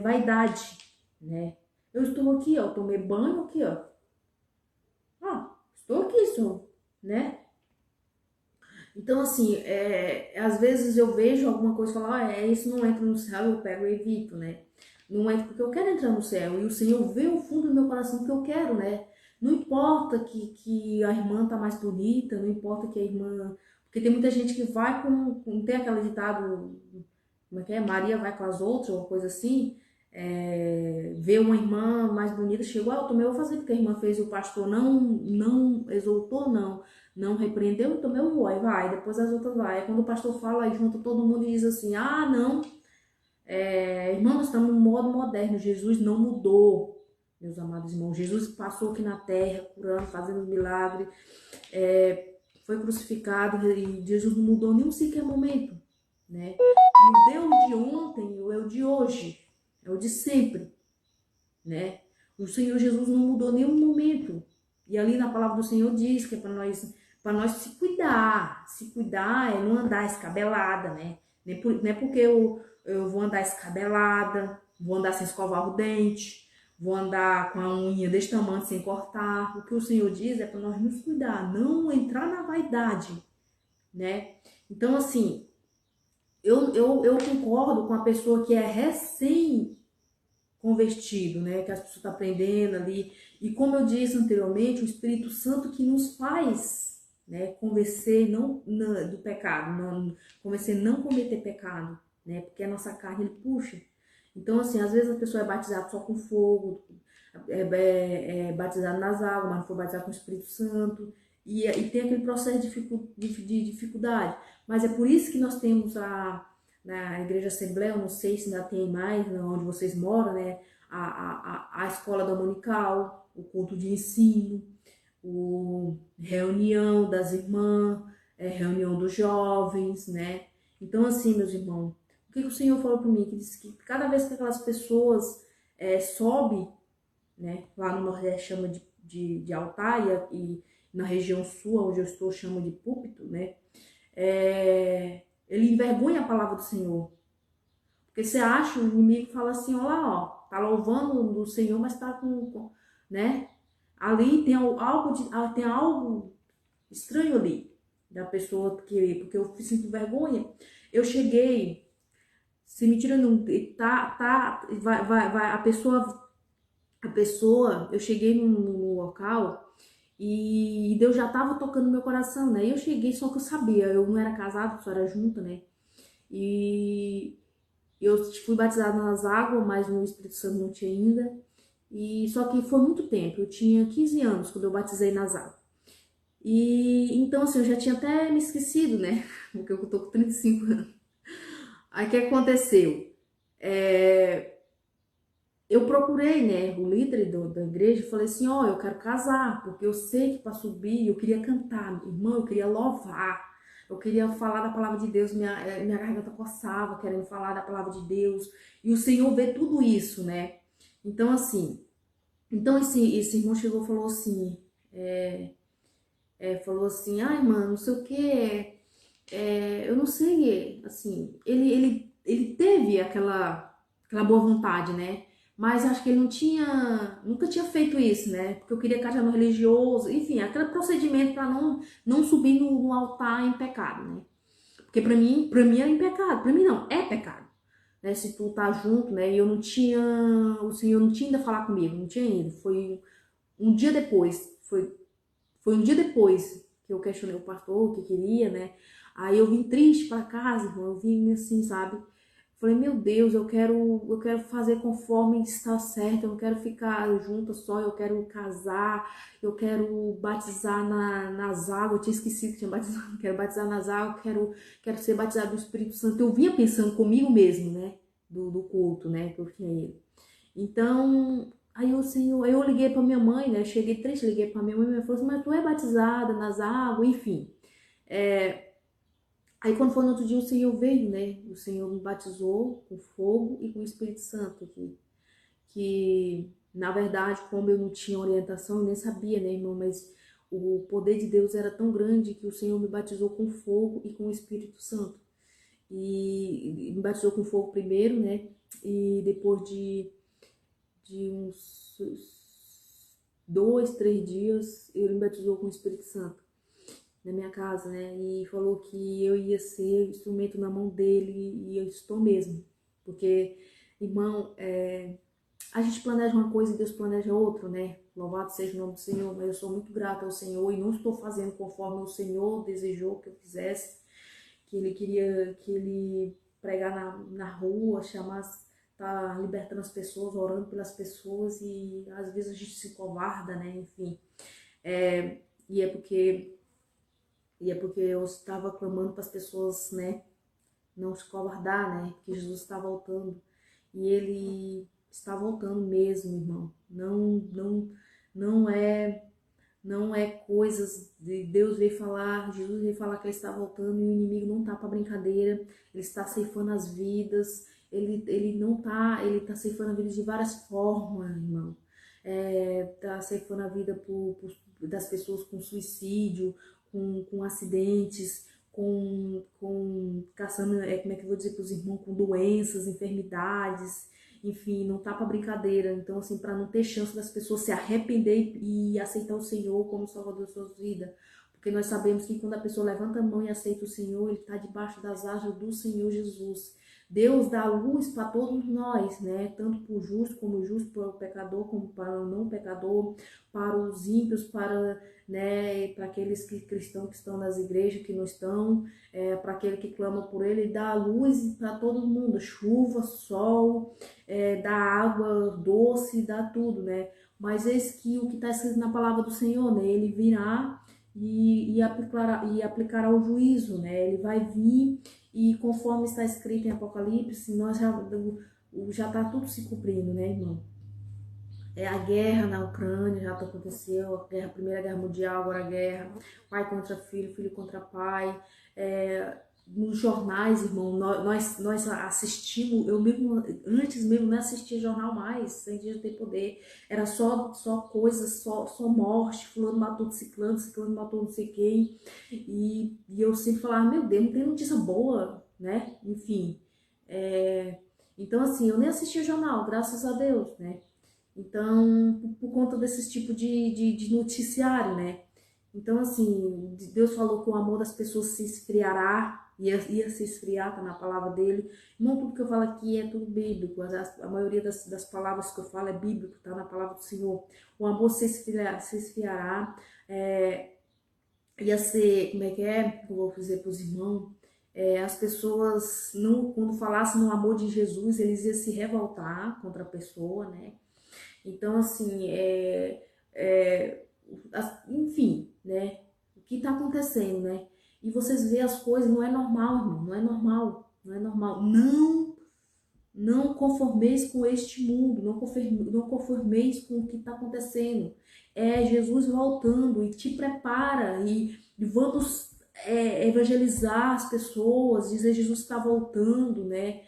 Speaker 1: Vaidade, né? Eu estou aqui, ó, tomei banho aqui, ó. Estou aqui, sou, né? Então, assim, às vezes eu vejo alguma coisa e falo, isso não entra no céu, eu pego e evito, né? Não entra porque eu quero entrar no céu, e o Senhor vê o fundo do meu coração que eu quero, né? Não importa que a irmã tá mais bonita, não importa que a irmã... Porque tem muita gente que vai com tem aquele ditado, como é que é? Maria vai com as outras, ou coisa assim, ver uma irmã mais bonita, chegou, eu também vou fazer, porque a irmã fez e o pastor não exaltou, não repreendeu, então eu vou, aí vai, depois as outras vai. Aí quando o pastor fala, aí junta todo mundo e diz assim, não, irmão, nós estamos no modo moderno, Jesus não mudou, meus amados irmãos, Jesus passou aqui na terra, curando, fazendo milagre, foi crucificado, e Jesus não mudou nem um sequer momento, né? E o Deus de ontem é o de hoje, é o de sempre, né? O Senhor Jesus não mudou nenhum momento. E ali na palavra do Senhor diz que é para nós se cuidar. Se cuidar é não andar escabelada, né? Não é porque eu vou andar escabelada, vou andar sem escovar o dente, vou andar com a unha desse tamanho sem cortar. O que o Senhor diz é para nós nos cuidar, não entrar na vaidade, né? Então, assim, eu concordo com a pessoa que é recém-convertido, né? Que as pessoas estão aprendendo ali. E como eu disse anteriormente, o Espírito Santo que nos faz, né, convencer do pecado, convencer não cometer pecado, né? Porque a nossa carne, ele puxa. Então, assim, às vezes a pessoa é batizada só com fogo, é batizada nas águas, mas não foi batizada com o Espírito Santo. E tem aquele processo de dificuldade. Mas é por isso que nós temos na Igreja Assembleia, eu não sei se ainda tem mais, onde vocês moram, né? A escola dominical, o culto de ensino, reunião das irmãs, reunião dos jovens, né? Então, assim, meus irmãos, O que o Senhor falou para mim? Que disse que cada vez que aquelas pessoas sobem, né, lá no Nordeste chama de altar e na região sul, onde eu estou, chama de púlpito, né, ele envergonha a palavra do Senhor. Porque você acha, o inimigo fala assim, olha lá, ó, tá louvando do Senhor, mas tá né, ali tem algo estranho ali, da pessoa porque eu sinto vergonha. Eu cheguei, se me tira não, vai, a pessoa, eu cheguei no local e Deus já tava tocando no meu coração, né? Eu cheguei, só que eu sabia, eu não era casada, só era junta, né? E eu fui batizada nas águas, mas no Espírito Santo não tinha ainda. E só que foi muito tempo, eu tinha 15 anos quando eu batizei nas águas. E então assim, eu já tinha até me esquecido, né? Porque eu tô com 35 anos. Aí o que aconteceu? Eu procurei, né, o líder da igreja e falei assim, ó, eu quero casar, porque eu sei que para subir eu queria cantar, irmão, eu queria louvar, eu queria falar da palavra de Deus, minha garganta coçava querendo falar da palavra de Deus, e o Senhor vê tudo isso, né? Então, assim, esse irmão chegou e falou assim, ai, mano, não sei o que, eu não sei, assim, ele teve aquela boa vontade, né? Mas acho que ele nunca tinha feito isso, né? Porque eu queria casar no religioso, enfim, aquele procedimento para não subir no altar em pecado, né? Porque para mim era em pecado, para mim não, é pecado, né? Se tu tá junto, né? E eu não tinha, o Senhor não tinha ainda falar comigo, não tinha ido, foi um dia depois, foi um dia depois que eu questionei o pastor, o que queria, né? Aí eu vim triste para casa, irmão, eu vim assim, sabe? Falei, meu Deus, eu quero fazer conforme está certo, eu não quero ficar junto só, eu quero casar, eu quero batizar nas águas, eu tinha esquecido que tinha batizado, quero batizar nas águas, quero ser batizado no Espírito Santo. Eu vinha pensando comigo mesmo, né? Do culto, né? Que eu tinha ido. Então, aí o Senhor, eu liguei para minha mãe, né? Eu cheguei triste, liguei para minha mãe falou assim, mas tu é batizada nas águas, enfim. Aí quando foi no outro dia o Senhor veio, né? O Senhor me batizou com fogo e com o Espírito Santo, que na verdade, como eu não tinha orientação, eu nem sabia, né, irmão? Mas o poder de Deus era tão grande que o Senhor me batizou com fogo e com o Espírito Santo. E me batizou com fogo primeiro, né? E depois de uns 2, 3 dias, ele me batizou com o Espírito Santo na minha casa, né? E falou que eu ia ser instrumento na mão dele e eu estou mesmo. Porque, irmão, a gente planeja uma coisa e Deus planeja outra, né? Louvado seja o nome do Senhor, mas eu sou muito grata ao Senhor e não estou fazendo conforme o Senhor desejou que eu fizesse, que ele queria que ele pregar na rua, chamasse, tá libertando as pessoas, orando pelas pessoas e às vezes a gente se covarda, né? Enfim, e é porque eu estava clamando para as pessoas, né, não se covardar, né, porque Jesus está voltando. E ele está voltando mesmo, irmão. Não é, não é coisas de Deus veio falar, Jesus veio falar que ele está voltando e o inimigo não tá para brincadeira. Ele está ceifando as vidas. Ele não tá, ele tá ceifando a vida de várias formas, irmão. Tá ceifando a vida das pessoas com suicídio, com acidentes, caçando, como é que eu vou dizer para os irmãos, com doenças, enfermidades, enfim, não tá para brincadeira. Então, assim, para não ter chance das pessoas se arrepender e aceitar o Senhor como Salvador de suas vidas. Porque nós sabemos que quando a pessoa levanta a mão e aceita o Senhor, ele está debaixo das asas do Senhor Jesus. Deus dá luz para todos nós, né? Tanto para o justo como o justo, para o pecador como para o não pecador, para os ímpios, né, para aqueles cristãos que estão nas igrejas, que não estão, para aquele que clama por ele, dá luz para todo mundo, chuva, sol, dá água doce, dá tudo, né? Mas eis que o que está escrito na palavra do Senhor, né? Ele virá e aplicará o juízo, né? Ele vai vir e conforme está escrito em Apocalipse, nós já está tudo se cumprindo, né, irmão? A guerra na Ucrânia já aconteceu, Primeira Guerra Mundial, agora a guerra, pai contra filho, filho contra pai, nos jornais, irmão, nós assistimos, eu mesmo, antes mesmo não assistia jornal mais, sem dia ter poder, era só coisas, só morte, fulano matou ciclano, ciclano matou não sei quem, e eu sempre falava, meu Deus, não tem notícia boa, né, enfim, então assim, eu nem assistia jornal, graças a Deus, né, então, por conta desses tipo de noticiário, né, então, assim, Deus falou que o amor das pessoas se esfriará, ia se esfriar, tá na palavra dele. Não tudo que eu falo aqui é tudo bíblico, a maioria das palavras que eu falo é bíblico, tá na palavra do Senhor. O amor se esfriará, ia ser, como é que é? Eu vou dizer para os irmãos, as pessoas, não, quando falassem no amor de Jesus, eles iam se revoltar contra a pessoa, né? Então, assim, enfim, né? O que tá acontecendo, né? E vocês veem as coisas, não é normal, irmão, não é normal, não é normal. Não conformeis com este mundo, não conformeis com o que está acontecendo. É Jesus voltando e te prepara e vamos evangelizar as pessoas, dizer Jesus está voltando, né?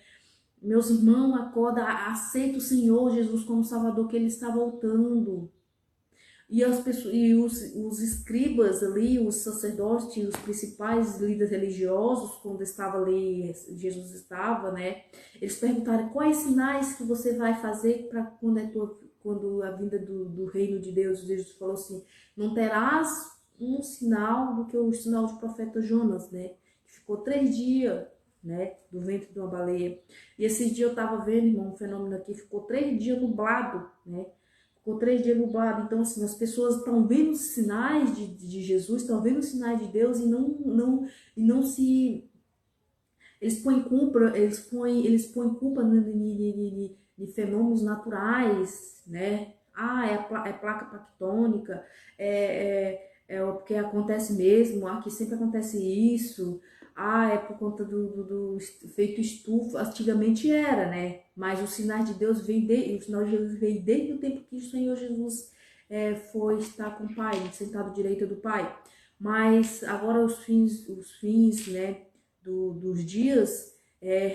Speaker 1: Meus irmãos, acorda, aceita o Senhor Jesus como Salvador, que Ele está voltando. E as pessoas, e os escribas ali, os sacerdotes, os principais líderes religiosos, quando estava ali, Jesus estava, né? Eles perguntaram quais sinais que você vai fazer para quando a vinda do reino de Deus. Jesus falou assim: não terás um sinal do que o sinal do profeta Jonas, né? Que ficou 3 dias, né? Do ventre de uma baleia. E esse dia eu estava vendo, irmão, um fenômeno aqui, ficou 3 dias nublado, né? Ficou 3 dias nublado. Então, assim, as pessoas estão vendo os sinais de Jesus, estão vendo os sinais de Deus e não se... Eles põem culpa de fenômenos naturais, né? Ah, é placa tectônica, porque acontece mesmo, aqui sempre acontece isso. Ah, é por conta do efeito estufa. Antigamente era, né? Mas os sinais de Deus o sinal de Jesus veio desde o tempo que o Senhor Jesus foi estar com o Pai, sentado à direita do Pai. Mas agora os fins, né, dos dias,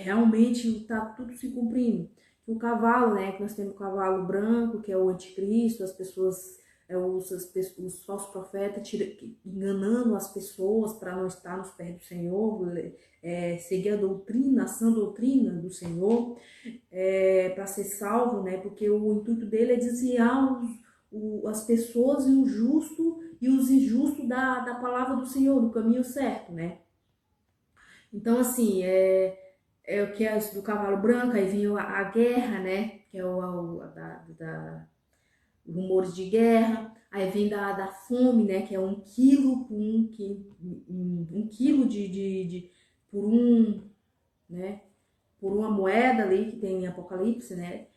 Speaker 1: realmente está tudo se cumprindo. O cavalo, né, que nós temos o cavalo branco, que é o anticristo, as pessoas... os falsos profetas enganando as pessoas para não estar nos pés do Senhor, seguir a doutrina, a sã doutrina do Senhor, para ser salvo, né? Porque o intuito dele é desviar as pessoas e o justo e os injustos da palavra do Senhor, do caminho certo, né? Então, assim, o que é do cavalo branco, aí vem a guerra, né? Que é rumores de guerra, aí vem da fome, né, que é 1 quilo por 1 quilo por né, por uma moeda ali que tem em Apocalipse, né,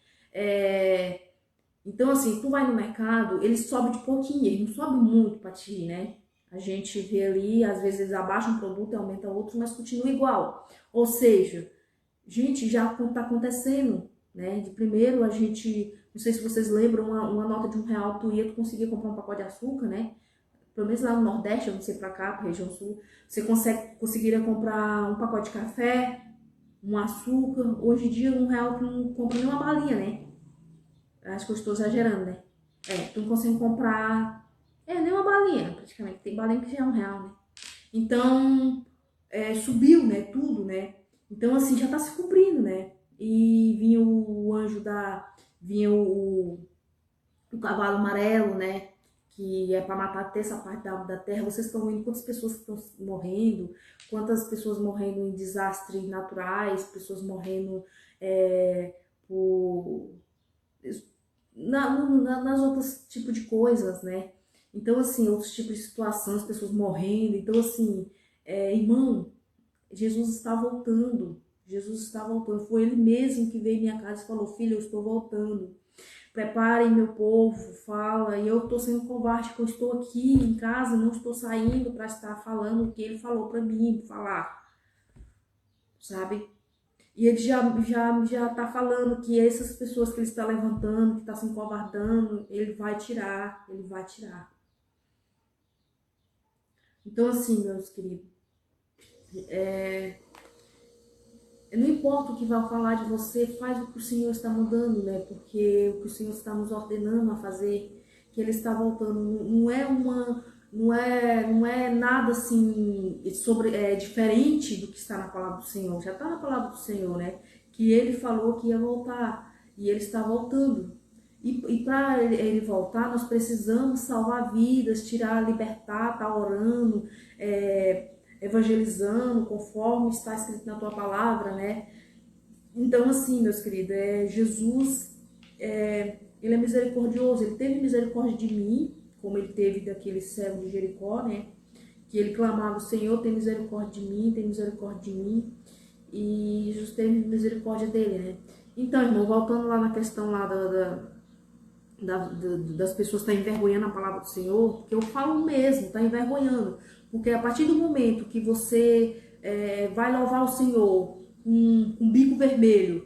Speaker 1: então assim, tu vai no mercado, ele sobe de pouquinho, ele não sobe muito pra ti, né, a gente vê ali, às vezes eles abaixam um produto e aumentam outro, mas continua igual, ou seja, gente, já tá acontecendo, né, de primeiro a gente... Não sei se vocês lembram, uma nota de R$ 1, tu conseguia comprar um pacote de açúcar, né? Pelo menos lá no Nordeste, eu não sei pra cá, pra região Sul, você conseguiria comprar um pacote de café, um açúcar. Hoje em dia, R$ 1 tu não compra nem uma balinha, né? Acho que eu estou exagerando, né? Tu não consegue comprar nem uma balinha, praticamente. Tem balinha que já é R$ 1, né? Então, subiu, né? Tudo, né? Então, assim, já tá se cumprindo, né? E vinha o anjo vinha o cavalo amarelo, né? Que é para matar a terça parte da terra. Vocês estão vendo quantas pessoas estão morrendo, quantas pessoas morrendo em desastres naturais, pessoas morrendo nas outras tipos de coisas, né? Então, assim, outros tipos de situações, pessoas morrendo. Então, assim, irmão, Jesus está voltando. Jesus está voltando. Foi ele mesmo que veio em minha casa e falou: filho, eu estou voltando. Preparem meu povo, fala. E eu estou sendo covarde, que eu estou aqui em casa, não estou saindo para estar falando o que ele falou para mim falar, sabe? E ele já tá falando que essas pessoas que ele está levantando, que está se encovardando, ele vai tirar, ele vai tirar. Então, assim, meus queridos, Não importa o que vai falar de você, faz o que o Senhor está mandando, né? Porque o que o Senhor está nos ordenando a fazer, que Ele está voltando, não é nada assim diferente do que está na palavra do Senhor. Já está na palavra do Senhor, né? Que Ele falou que ia voltar e Ele está voltando. E para ele voltar, nós precisamos salvar vidas, tirar, libertar, tá orando, evangelizando, conforme está escrito na tua palavra, né? Então, assim, meus queridos, Jesus, ele é misericordioso, ele teve misericórdia de mim, como ele teve daquele servo de Jericó, né? Que ele clamava: o Senhor tem misericórdia de mim, tem misericórdia de mim. E Jesus teve misericórdia dele, né? Então, irmão, voltando lá na questão lá das pessoas estar envergonhando a palavra do Senhor, porque eu falo mesmo, está envergonhando. Porque a partir do momento que você vai louvar o Senhor com um bico vermelho,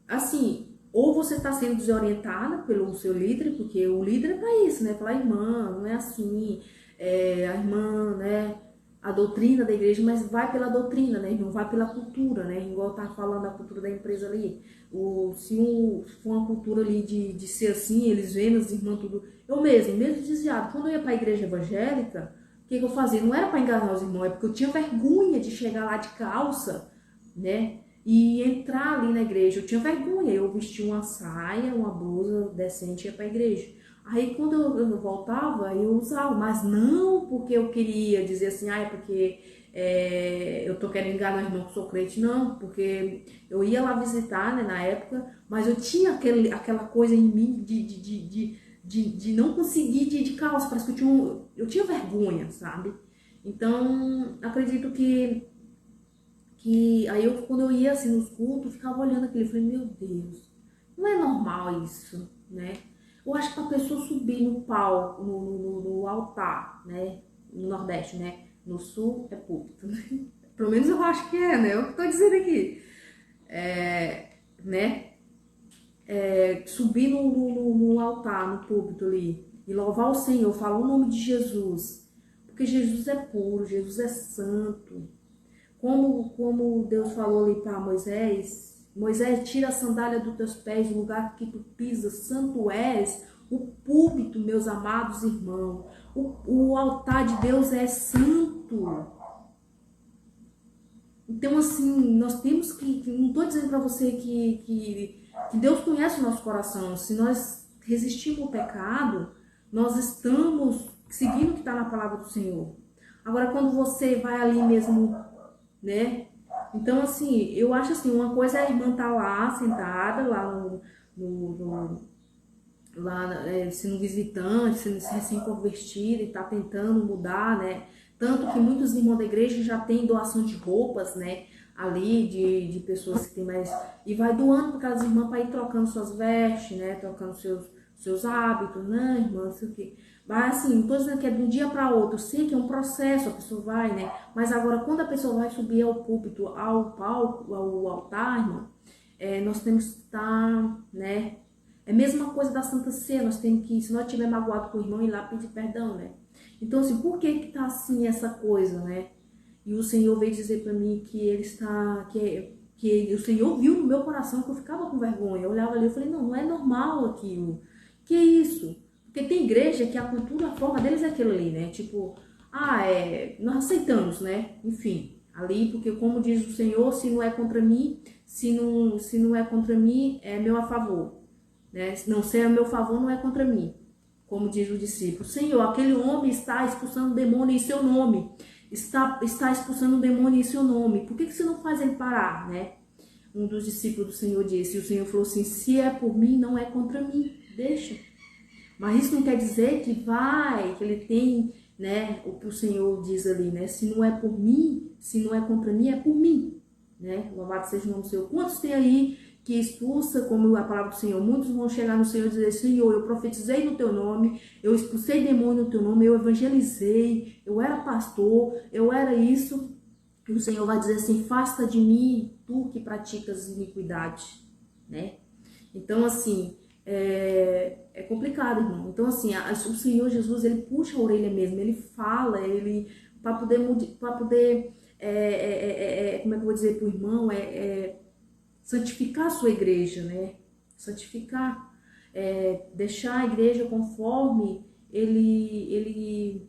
Speaker 1: assim, ou você está sendo desorientada pelo seu líder, porque o líder é para isso, né? Falar: irmã, não é assim, a irmã, né? A doutrina da igreja, mas vai pela doutrina, né? Não vai pela cultura, né? Igual tá falando da cultura da empresa ali. Se for uma cultura ali de ser assim, eles vendo as irmãs tudo. Eu mesmo desviado. Quando eu ia para a igreja evangélica, o que eu fazia? Não era para enganar os irmãos, é porque eu tinha vergonha de chegar lá de calça, né? E entrar ali na igreja. Eu tinha vergonha. Eu vestia uma saia, uma blusa decente e ia para a igreja. Aí quando eu voltava, eu usava, mas não porque eu queria dizer assim: é porque eu tô querendo enganar o irmão que sou crente, não, porque eu ia lá visitar, né, na época, mas eu tinha aquela coisa em mim de não conseguir de calça, parece que eu tinha vergonha, sabe? Então, acredito que aí quando eu ia assim nos cultos, eu ficava olhando aquilo e falei: meu Deus, não é normal isso, né? Eu acho que a pessoa subir no palco, no altar, né? No Nordeste, né? No Sul é púlpito, né? Pelo menos eu acho que é, né? Eu que tô dizendo aqui. Né? Subir no altar, no púlpito ali, e louvar o Senhor, falar o nome de Jesus. Porque Jesus é puro, Jesus é santo. Como Deus falou ali para Moisés: Moisés, tira a sandália dos teus pés, o lugar que tu pisas, santo és. O púlpito, meus amados irmãos, o altar de Deus é santo. Então, assim, nós temos que, não estou dizendo para você que Deus conhece o nosso coração. Se nós resistirmos ao pecado, nós estamos seguindo o que está na palavra do Senhor. Agora, quando você vai ali mesmo, né? Então, assim, eu acho assim, uma coisa é a irmã estar lá, sentada, lá sendo visitante, sendo recém-convertida e tá tentando mudar, né? Tanto que muitos irmãos da igreja já têm doação de roupas, né? Ali, de pessoas que têm mais... E vai doando para aquelas irmãs para ir trocando suas vestes, né? Trocando seus hábitos, né, irmã? Não sei o quê. Mas assim, não tô dizendo que é de um dia para outro, sim, que é um processo, a pessoa vai, né? Mas agora, quando a pessoa vai subir ao púlpito, ao palco, ao altar, irmão, nós temos que estar, né? É a mesma coisa da Santa Ceia, nós temos que, se nós tiver magoado com o irmão, ir lá pedir perdão, né? Então, assim, por que tá assim essa coisa, né? E o Senhor veio dizer para mim que ele está, que o Senhor viu no meu coração que eu ficava com vergonha. Eu olhava ali e falei: não é normal aquilo. Que isso? Porque tem igreja que a cultura, a forma deles é aquilo ali, né? Tipo, nós aceitamos, né? Enfim, ali, porque como diz o Senhor, se não é contra mim, se não é contra mim, é meu a favor. Né? Não ser a meu favor, não é contra mim. Como diz o discípulo: Senhor, aquele homem está expulsando demônio em seu nome. Está expulsando um demônio em seu nome. Por que você não faz ele parar, né? Um dos discípulos do Senhor disse. E o Senhor falou assim: se é por mim, não é contra mim. Deixa. Mas isso não quer dizer que ele tem, né? O que o Senhor diz ali, né? Se não é por mim, se não é contra mim, é por mim. Né? Louvado seja o nome do Senhor. Quantos tem aí que expulsa, como a palavra do Senhor? Muitos vão chegar no Senhor e dizer: Senhor, eu profetizei no teu nome, eu expulsei demônio no teu nome, eu evangelizei, eu era pastor, eu era isso. E o Senhor vai dizer assim: afasta de mim, tu que praticas iniquidade, né? Então, assim, é complicado, irmão. Então, assim, o Senhor Jesus, ele puxa a orelha mesmo, ele fala, para poder como é que eu vou dizer para o irmão, santificar a sua igreja, né? Santificar, deixar a igreja conforme ele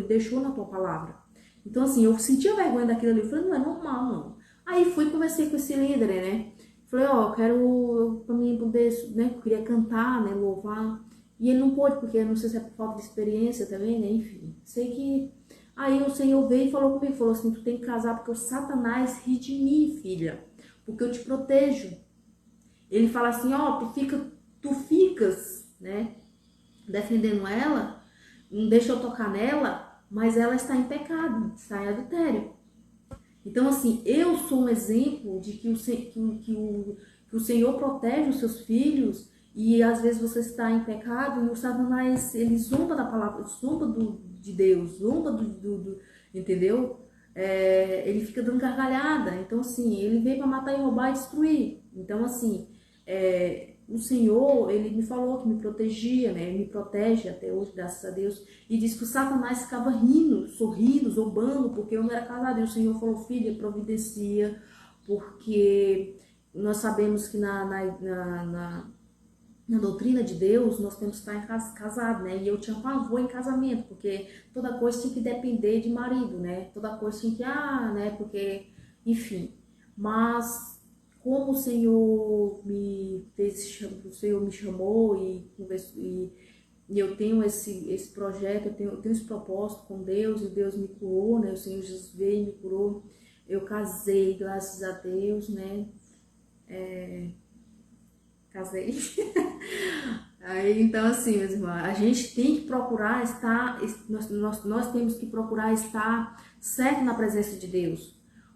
Speaker 1: deixou na tua palavra. Então, assim, eu sentia vergonha daquilo ali, eu falei, não é normal, não. Aí fui conversei com esse líder, né? Falei, quero, pra mim poder, né, eu queria cantar, né, louvar. E ele não pôde, porque não sei se é por falta de experiência também, né, enfim. Sei que... Aí o Senhor veio e falou comigo, falou assim, tu tem que casar porque o Satanás ri de mim, filha, porque eu te protejo. Ele fala assim, tu ficas, né, defendendo ela, não deixa eu tocar nela, mas ela está em pecado, está em adultério. Então, assim, eu sou um exemplo de que o Senhor protege os seus filhos e às vezes você está em pecado e o Satanás, ele zomba da palavra, zomba de Deus, zomba entendeu? Ele fica dando gargalhada. Então, assim, ele veio para matar e roubar e destruir. Então, assim, o Senhor, ele me falou que me protegia, né? Ele me protege até hoje, graças a Deus. E disse que o Satanás ficava rindo, sorrindo, zombando, porque eu não era casada. E o Senhor falou, filha, providencia, porque nós sabemos que na doutrina de Deus, nós temos que estar casado, né? E eu tinha pavor em casamento, porque toda coisa tinha que depender de marido, né? Toda coisa tinha que, né? Porque, enfim. Mas como o Senhor me fez, o Senhor me chamou e eu tenho esse projeto, eu tenho esse propósito com Deus, e Deus me curou, né? O Senhor Jesus veio e me curou. Eu casei, graças a Deus, né? Casei. Aí, então, assim, meus irmãos, a gente tem que procurar estar, nós temos que procurar estar certo na presença de Deus.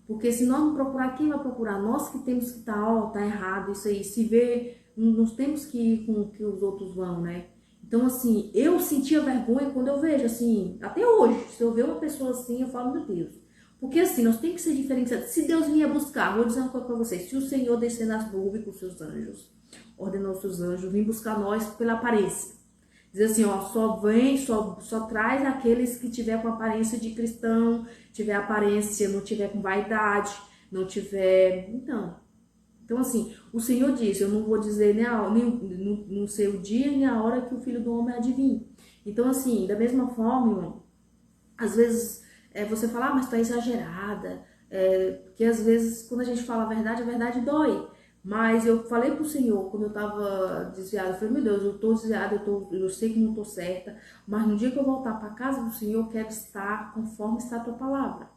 Speaker 1: Porque se nós não procurar, quem vai procurar? Nós que temos que estar, tá errado isso aí. Se vê, nós temos que ir com o que os outros vão, né? Então, assim, eu sentia vergonha quando eu vejo, assim, até hoje, se eu ver uma pessoa assim, eu falo, meu Deus. Porque, assim, nós temos que ser diferenciados. Se Deus vier buscar, vou dizer uma coisa pra vocês, se o Senhor descer nas nuvens com seus anjos, ordenou seus anjos, vir buscar nós pela aparência. Diz assim, só traz aqueles que tiver com aparência de cristão, tiver aparência, não tiver com vaidade, não tiver... Então assim, o Senhor diz, eu não vou dizer não sei o dia nem a hora que o Filho do Homem há de vir. Então assim, da mesma forma, irmão, às vezes você fala, mas tu é exagerada, porque às vezes quando a gente fala a verdade dói. Mas eu falei pro Senhor, quando eu tava desviada, eu falei, meu Deus, eu tô desviada, eu sei que não tô certa, mas no dia que eu voltar para casa do Senhor, eu quero estar conforme está a tua palavra.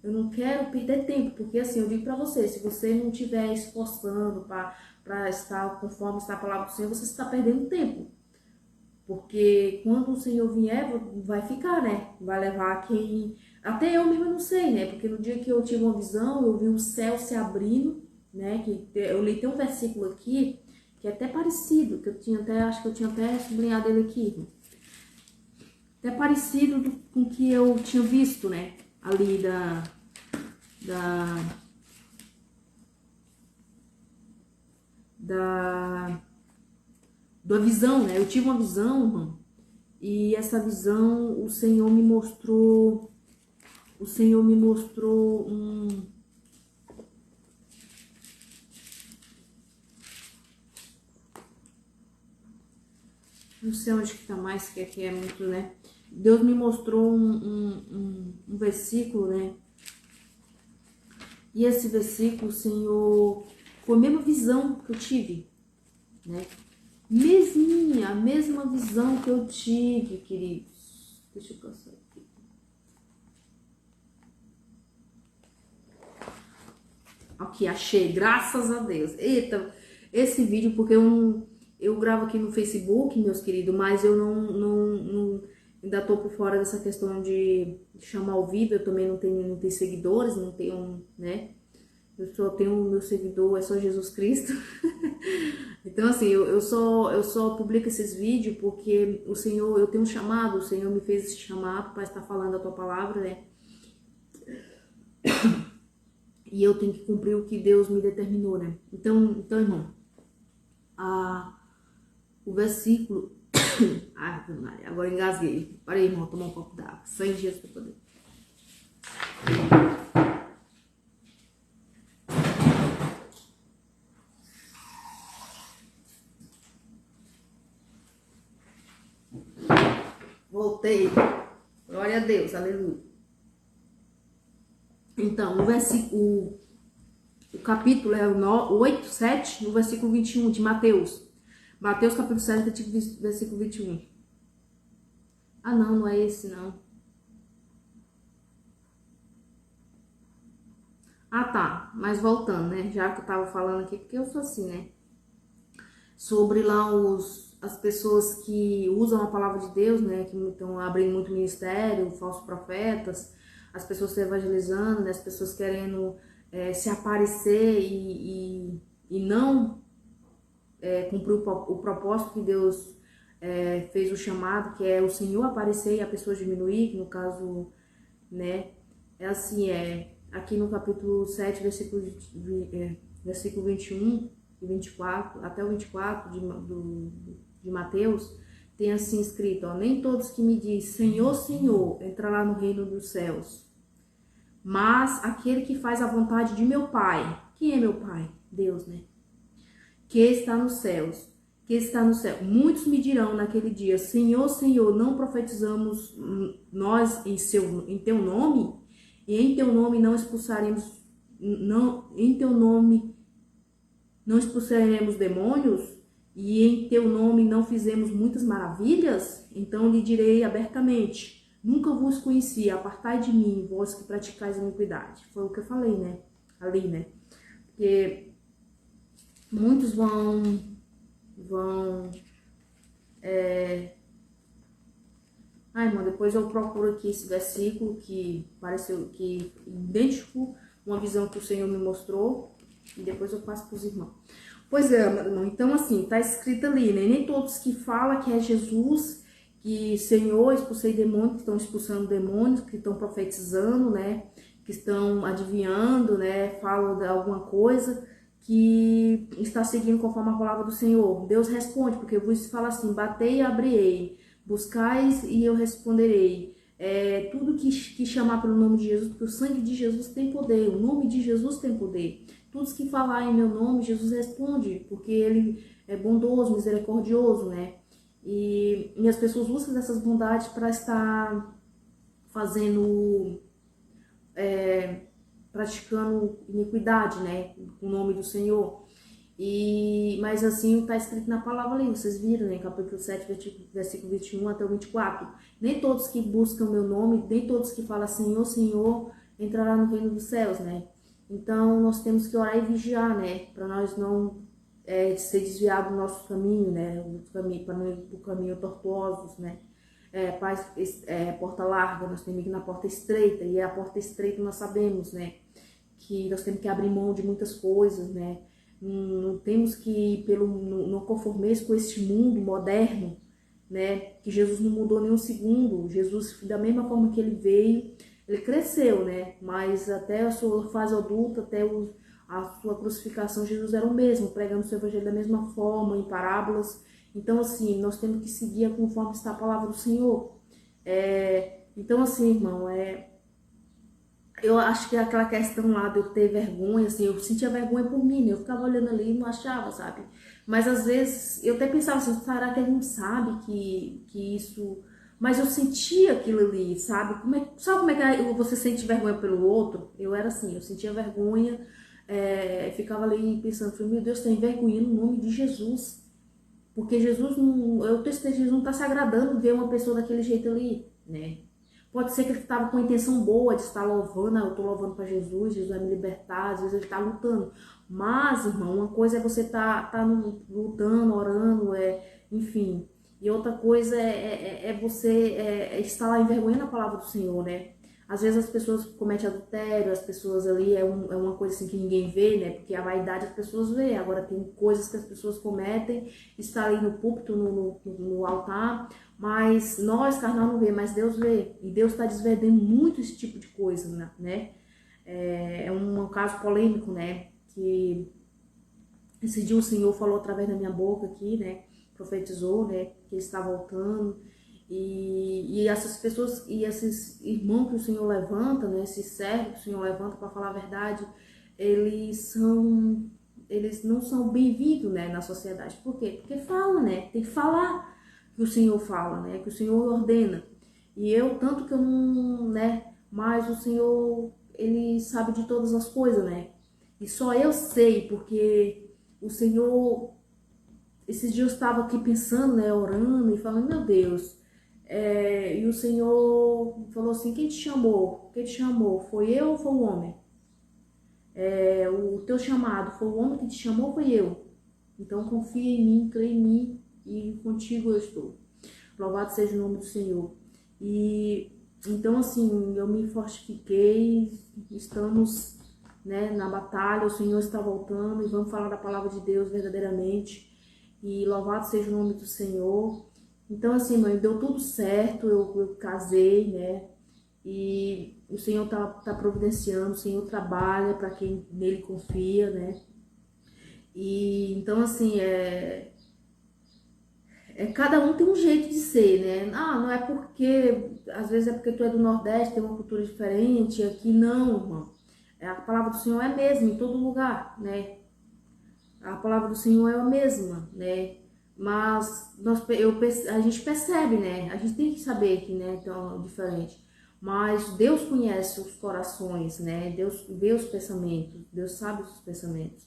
Speaker 1: Eu não quero perder tempo, porque assim, eu digo para você, se você não estiver esforçando para estar conforme está a palavra do Senhor, você está perdendo tempo. Porque quando o Senhor vier, vai ficar, né? Vai levar quem... Até eu mesma não sei, né? Porque no dia que eu tive uma visão, eu vi o céu se abrindo, né? Que eu li, tem um versículo aqui que é até parecido, que eu tinha até, acho que eu tinha até sublinhado ele aqui. Até parecido com o que eu tinha visto, né? Ali da visão, né? Eu tive uma visão, irmão, e essa visão o Senhor me mostrou não sei onde que tá mais, que aqui é muito, né? Deus me mostrou um versículo, né? E esse versículo, o Senhor, foi a mesma visão que eu tive, né? A mesma visão que eu tive, queridos. Deixa eu passar aqui. Aqui, achei, graças a Deus. Eita, esse vídeo, porque eu gravo aqui no Facebook, meus queridos, mas eu ainda tô por fora dessa questão de chamar ao vivo. Eu também não tenho seguidores, não tenho, né? Eu só tenho o meu seguidor, é só Jesus Cristo. Então, assim, eu só publico esses vídeos porque o Senhor, eu tenho um chamado, o Senhor me fez esse chamado para estar falando a tua palavra, né? E eu tenho que cumprir o que Deus me determinou, né? Então irmão, o versículo... Ai, agora engasguei. Parei, irmão, tomar um copo d'água. Sangue de Jesus para poder. Voltei. Glória a Deus, aleluia. Então, o capítulo é o 8, 7, no versículo 21 de Mateus. Mateus capítulo 7, versículo 21. Ah, não é esse, não. Ah, tá. Mas voltando, né? Já que eu tava falando aqui, porque eu sou assim, né? Sobre lá as pessoas que usam a palavra de Deus, né? Que estão abrindo muito ministério, falsos profetas, as pessoas se evangelizando, né? As pessoas querendo se aparecer e não cumprir o propósito que Deus fez o chamado, que é o Senhor aparecer e a pessoa diminuir, que no caso, né? É assim, aqui no capítulo 7, versículo 21 e 24, até o 24 de Mateus, tem assim escrito, ó, nem todos que me dizem Senhor, Senhor, entrará no reino dos céus, mas aquele que faz a vontade de meu Pai. Quem é meu Pai? Deus, né? Que está nos céus. Que está no céu. Muitos me dirão naquele dia, Senhor, Senhor, não profetizamos nós em teu nome? E em teu nome não expulsaremos, em teu nome não expulsaremos demônios? E em teu nome não fizemos muitas maravilhas? Então lhe direi abertamente, nunca vos conheci, apartai de mim, vós que praticais a iniquidade. Foi o que eu falei, né? Ali, né? Porque muitos vão Ai, irmão, depois eu procuro aqui esse versículo que pareceu que idêntico, uma visão que o Senhor me mostrou, e depois eu passo para os irmãos. Pois é, irmão, então assim, tá escrito ali, né? Nem todos que falam que é Jesus, que Senhor, expulsei demônios, que estão expulsando demônios, que estão profetizando, né? Que estão adivinhando, né? Falam de alguma coisa que está seguindo conforme a palavra do Senhor. Deus responde, porque vos fala assim, batei e abrirei. Buscais e eu responderei. Tudo que chamar pelo nome de Jesus, porque o sangue de Jesus tem poder, o nome de Jesus tem poder. Todos que falar em meu nome, Jesus responde, porque ele é bondoso, misericordioso, né? E as pessoas usam dessas bondades para estar fazendo, praticando iniquidade, né? O nome do Senhor. Mas assim está escrito na palavra ali, vocês viram, né? Capítulo 7, versículo 21 até o 24. Nem todos que buscam meu nome, nem todos que falam Senhor, Senhor, entrarão no reino dos céus, né? Então nós temos que orar e vigiar, né? Para nós não ser desviado do nosso caminho, né? Para não ir para o caminho tortuosos, né? Porta larga, nós temos que ir na porta estreita, e a porta estreita nós sabemos, né? Que nós temos que abrir mão de muitas coisas, né? Não temos que ir no conformismo com este mundo moderno, né? Que Jesus não mudou nem um segundo. Jesus, da mesma forma que ele veio, ele cresceu, né? Mas até a sua fase adulta, até a sua crucificação, Jesus era o mesmo, pregando o seu evangelho da mesma forma, em parábolas. Então, assim, nós temos que seguir conforme está a palavra do Senhor. Então, assim, irmão, eu acho que aquela questão lá de eu ter vergonha, assim, eu sentia vergonha por mim, né? Eu ficava olhando ali e não achava, sabe? Mas às vezes eu até pensava assim, será que ele não sabe que isso... Mas eu sentia aquilo ali, sabe? Sabe como é que você sente vergonha pelo outro? Eu era assim, eu sentia vergonha, ficava ali pensando, falei, meu Deus, tem vergonha no nome de Jesus. Porque Jesus não... Eu tenho certeza que Jesus não tá se agradando ver uma pessoa daquele jeito ali, né? Pode ser que ele estava com a intenção boa de estar louvando, eu estou louvando para Jesus, Jesus vai me libertar, às vezes ele está lutando. Mas, irmão, uma coisa é você tá lutando, orando, enfim. E outra coisa é você estar lá envergonhando a palavra do Senhor, né? Às vezes as pessoas cometem adultério, as pessoas ali, é uma coisa assim que ninguém vê, né? Porque a vaidade as pessoas vê. Agora tem coisas que as pessoas cometem, está ali no púlpito, no altar, mas nós, carnal, não vê, mas Deus vê. E Deus está desvendando muito esse tipo de coisa, né? É um caso polêmico, né? Que esse dia o Senhor falou através da minha boca aqui, né? Profetizou, né? Que ele está voltando. E essas pessoas, e esses irmãos que o Senhor levanta, né? Esses servos que o Senhor levanta para falar a verdade, eles não são bem-vindos, né? Na sociedade. Por quê? Porque fala, né? Tem que falar. que o Senhor fala, né? Que o Senhor ordena. E eu, tanto que eu não, né? Mas o Senhor, Ele sabe de todas as coisas, né? E só eu sei, porque o Senhor, esses dias eu estava aqui pensando, né? Orando e falando, meu Deus. E o Senhor falou assim, quem te chamou? Quem te chamou? Foi eu ou foi o homem? O teu chamado foi o homem que te chamou ou foi eu? Então confia em mim, crê em mim e contigo eu estou. Louvado seja o nome do Senhor. E então assim, eu me fortifiquei, estamos, né, na batalha, o Senhor está voltando e vamos falar da palavra de Deus verdadeiramente. E louvado seja o nome do Senhor. Então assim, mãe, deu tudo certo, eu casei, né? E o Senhor tá providenciando, o Senhor trabalha para quem nele confia, né? E então assim, cada um tem um jeito de ser, né? Ah, não é porque, às vezes é porque tu é do Nordeste, tem uma cultura diferente, aqui não, irmão. A palavra do Senhor é a mesma em todo lugar, né? A palavra do Senhor é a mesma, né? Mas a gente percebe, né? A gente tem que saber que, né, então, é diferente. Mas Deus conhece os corações, né? Deus vê os pensamentos, Deus sabe os pensamentos.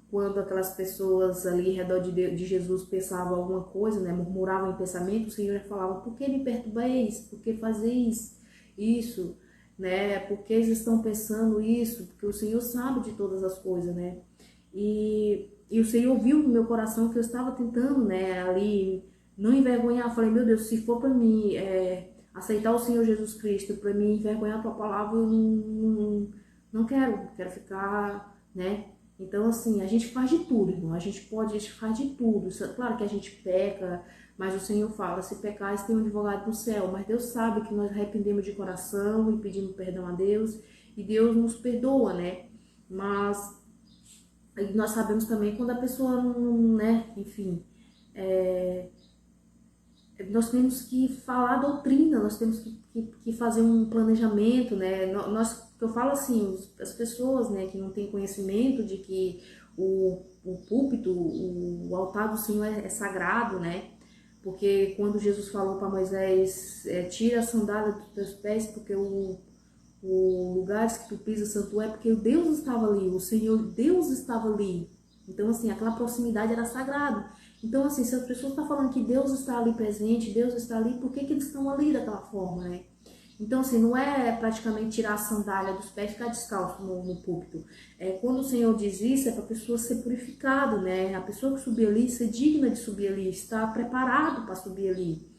Speaker 1: Quando aquelas pessoas ali ao redor de Jesus pensavam alguma coisa, né? Murmuravam em pensamento, o Senhor falava, por que me perturbais? Por que fazeis isso? Né? Por que eles estão pensando isso? Porque o Senhor sabe de todas as coisas, né? E o Senhor viu no meu coração que eu estava tentando, né, ali, não envergonhar. Eu falei, meu Deus, se for para mim aceitar o Senhor Jesus Cristo, para mim envergonhar a tua palavra, eu não quero ficar, né? Então, assim, a gente faz de tudo, irmão, a gente faz de tudo. Claro que a gente peca, mas o Senhor fala, se pecares tem um advogado no céu, mas Deus sabe que nós arrependemos de coração e pedimos perdão a Deus, e Deus nos perdoa, né? Mas nós sabemos também quando a pessoa não, né, enfim, nós temos que falar a doutrina, nós temos que fazer um planejamento, né, eu falo assim, as pessoas, né, que não têm conhecimento de que o púlpito, o altar do Senhor é sagrado, né, porque quando Jesus falou para Moisés, tira a sandália dos teus pés, porque o lugar que tu pisa santo é, porque Deus estava ali, o Senhor Deus estava ali. Então, assim, aquela proximidade era sagrada. Então, assim, se as pessoas estão falando que Deus está ali presente, Deus está ali, por que eles estão ali daquela forma, né? Então, assim, não é praticamente tirar a sandália dos pés e ficar descalço no púlpito. Quando o Senhor diz isso, é para a pessoa ser purificada, né? A pessoa que subir ali, ser digna de subir ali, estar preparado para subir ali,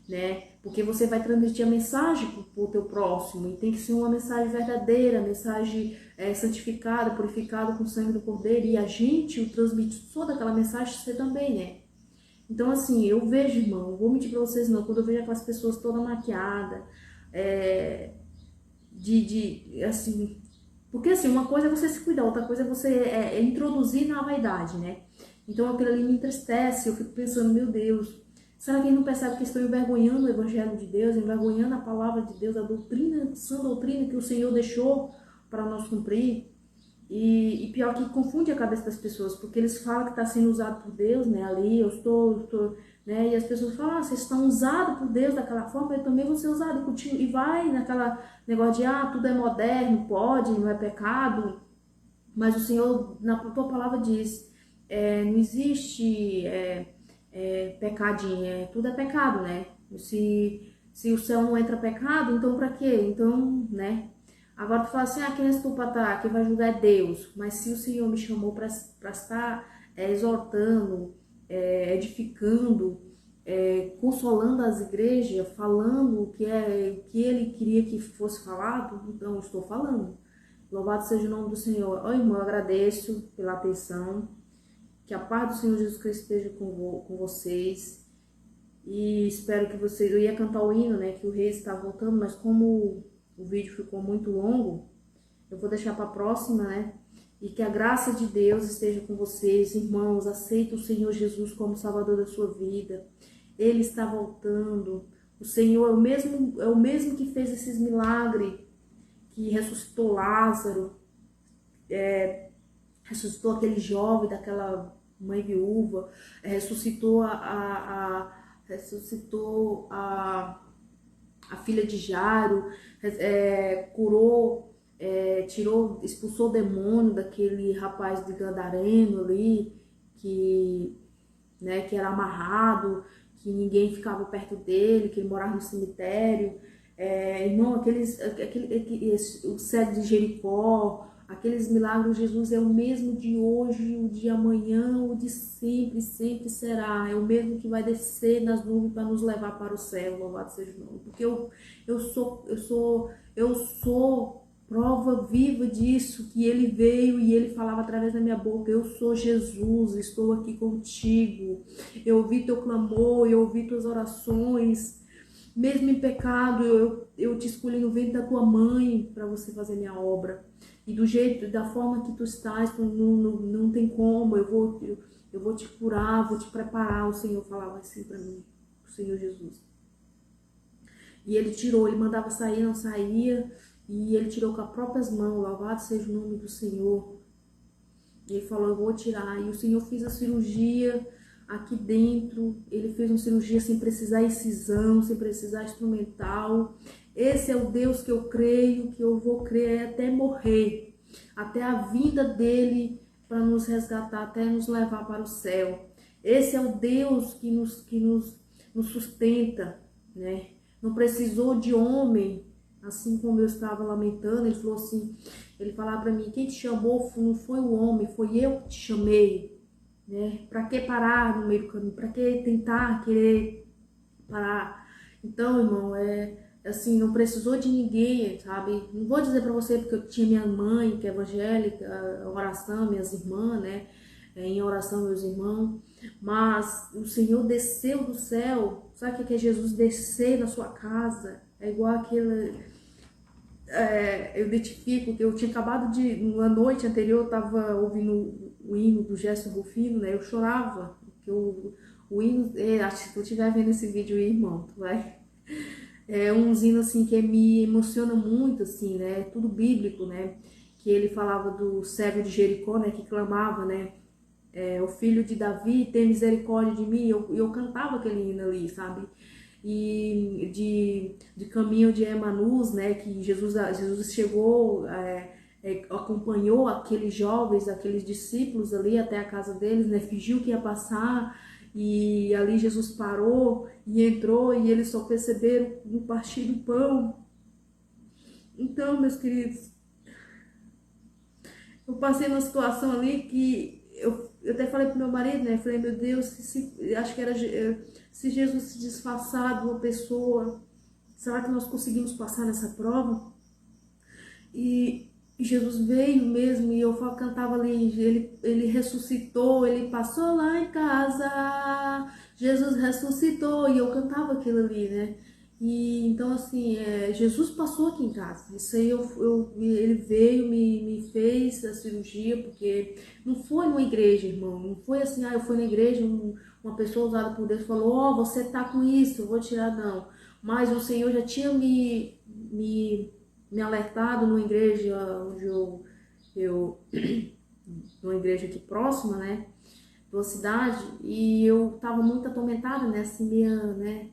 Speaker 1: né? Porque você vai transmitir a mensagem para o teu próximo e tem que ser uma mensagem verdadeira, mensagem santificada, purificada com o sangue do Cordeiro, e a gente, o transmissor daquela mensagem, você também, né? Então, assim, eu vejo, irmão, não vou mentir para vocês não, quando eu vejo aquelas pessoas toda maquiada, assim, porque assim, uma coisa é você se cuidar, outra coisa é você introduzir na vaidade, né? Então aquilo ali me entristece, eu fico pensando, meu Deus, será que ele não percebe que estou envergonhando o Evangelho de Deus, envergonhando a palavra de Deus, a doutrina, sã doutrina que o Senhor deixou para nós cumprir? E pior que confunde a cabeça das pessoas, porque eles falam que está sendo usado por Deus, né? Ali eu estou, né? E as pessoas falam, vocês estão usados por Deus daquela forma, eu também vou ser usado contigo. E vai naquela negócio de, tudo é moderno, pode, não é pecado. Mas o Senhor, na tua palavra diz, não existe pecadinho, tudo é pecado, né? Se o céu não entra pecado, então pra quê? Então, né? Agora tu fala assim, quem és tu para estar? Quem vai julgar é Deus. Mas se o Senhor me chamou para estar exortando, edificando, consolando as igrejas, falando o que Ele queria que fosse falado, então eu estou falando. Louvado seja o nome do Senhor. Irmão, eu agradeço pela atenção. Que a paz do Senhor Jesus Cristo esteja com vocês. E espero que vocês... Eu ia cantar o hino, né? Que o rei está voltando, mas como o vídeo ficou muito longo, eu vou deixar para a próxima, né? E que a graça de Deus esteja com vocês, irmãos. Aceita o Senhor Jesus como Salvador da sua vida. Ele está voltando. O Senhor é o mesmo que fez esses milagres, que ressuscitou Lázaro, ressuscitou aquele jovem daquela mãe viúva, ressuscitou ressuscitou a filha de Jairo, curou, expulsou o demônio daquele rapaz de Gadareno ali, que era amarrado, que ninguém ficava perto dele, que ele morava no cemitério. Irmão, o cego de Jericó, aqueles milagres, Jesus é o mesmo de hoje, o de amanhã, o de sempre, sempre será. É o mesmo que vai descer nas nuvens para nos levar para o céu, louvado seja o nome. Porque eu sou prova viva disso, que ele veio e ele falava através da minha boca: eu sou Jesus, estou aqui contigo. Eu ouvi teu clamor, eu ouvi tuas orações. Mesmo em pecado, eu te escolhi no ventre da tua mãe para você fazer minha obra. E da forma que tu estás, tu não tem como, eu vou te curar, vou te preparar. O Senhor falava assim para mim, o Senhor Jesus. E ele tirou, ele mandava sair, não saía, e ele tirou com as próprias mãos, louvado seja o nome do Senhor. E ele falou: eu vou tirar. E o Senhor fez a cirurgia aqui dentro, ele fez uma cirurgia sem precisar incisão, sem precisar instrumental. Esse é o Deus que eu creio, que eu vou crer até morrer, até a vinda dele para nos resgatar, até nos levar para o céu. Esse é o Deus que nos sustenta, né? Não precisou de homem, assim como eu estava lamentando. Ele falou assim, ele falava para mim: quem te chamou não foi o homem, foi eu que te chamei. Né? Para que parar no meio do caminho? Para que tentar querer parar? Então, irmão, assim, não precisou de ninguém, sabe? Não vou dizer para você porque eu tinha minha mãe, que é evangélica, oração, minhas irmãs, né? Em oração, meus irmãos. Mas o Senhor desceu do céu. Sabe o que é Jesus descer na sua casa? É igual aquele... eu identifico que eu tinha acabado na noite anterior, eu estava ouvindo o hino do Gerson Rufino, né? Eu chorava, porque o hino, acho que se tu estiver vendo esse vídeo aí, irmão, tu vai... É um hino, assim, que me emociona muito, assim, né? Tudo bíblico, né? Que ele falava do cego de Jericó, né? Que clamava, né? O filho de Davi, tem misericórdia de mim. Eu cantava aquele hino ali, sabe? E de caminho de Emanus, né? Que Jesus chegou, acompanhou aqueles jovens, aqueles discípulos ali até a casa deles, né? Fingiu que ia passar, e ali Jesus parou e entrou, e eles só perceberam no partir do pão. Então, meus queridos, eu passei numa situação ali que eu até falei pro meu marido, né? Falei: meu Deus, acho que era se Jesus se disfarçar de uma pessoa, será que nós conseguimos passar nessa prova? E Jesus veio mesmo, e eu cantava ali, ele ressuscitou, ele passou lá em casa, Jesus ressuscitou, e eu cantava aquilo ali, né? E então, assim, Jesus passou aqui em casa. Isso aí ele veio, me fez a cirurgia, porque não foi numa igreja, irmão. Não foi assim, eu fui na igreja, uma pessoa usada por Deus falou: ó, você tá com isso, eu vou tirar, não. Mas o Senhor já tinha me alertado numa igreja onde numa igreja aqui próxima, né, da cidade, e eu tava muito atormentada, né, assim, né,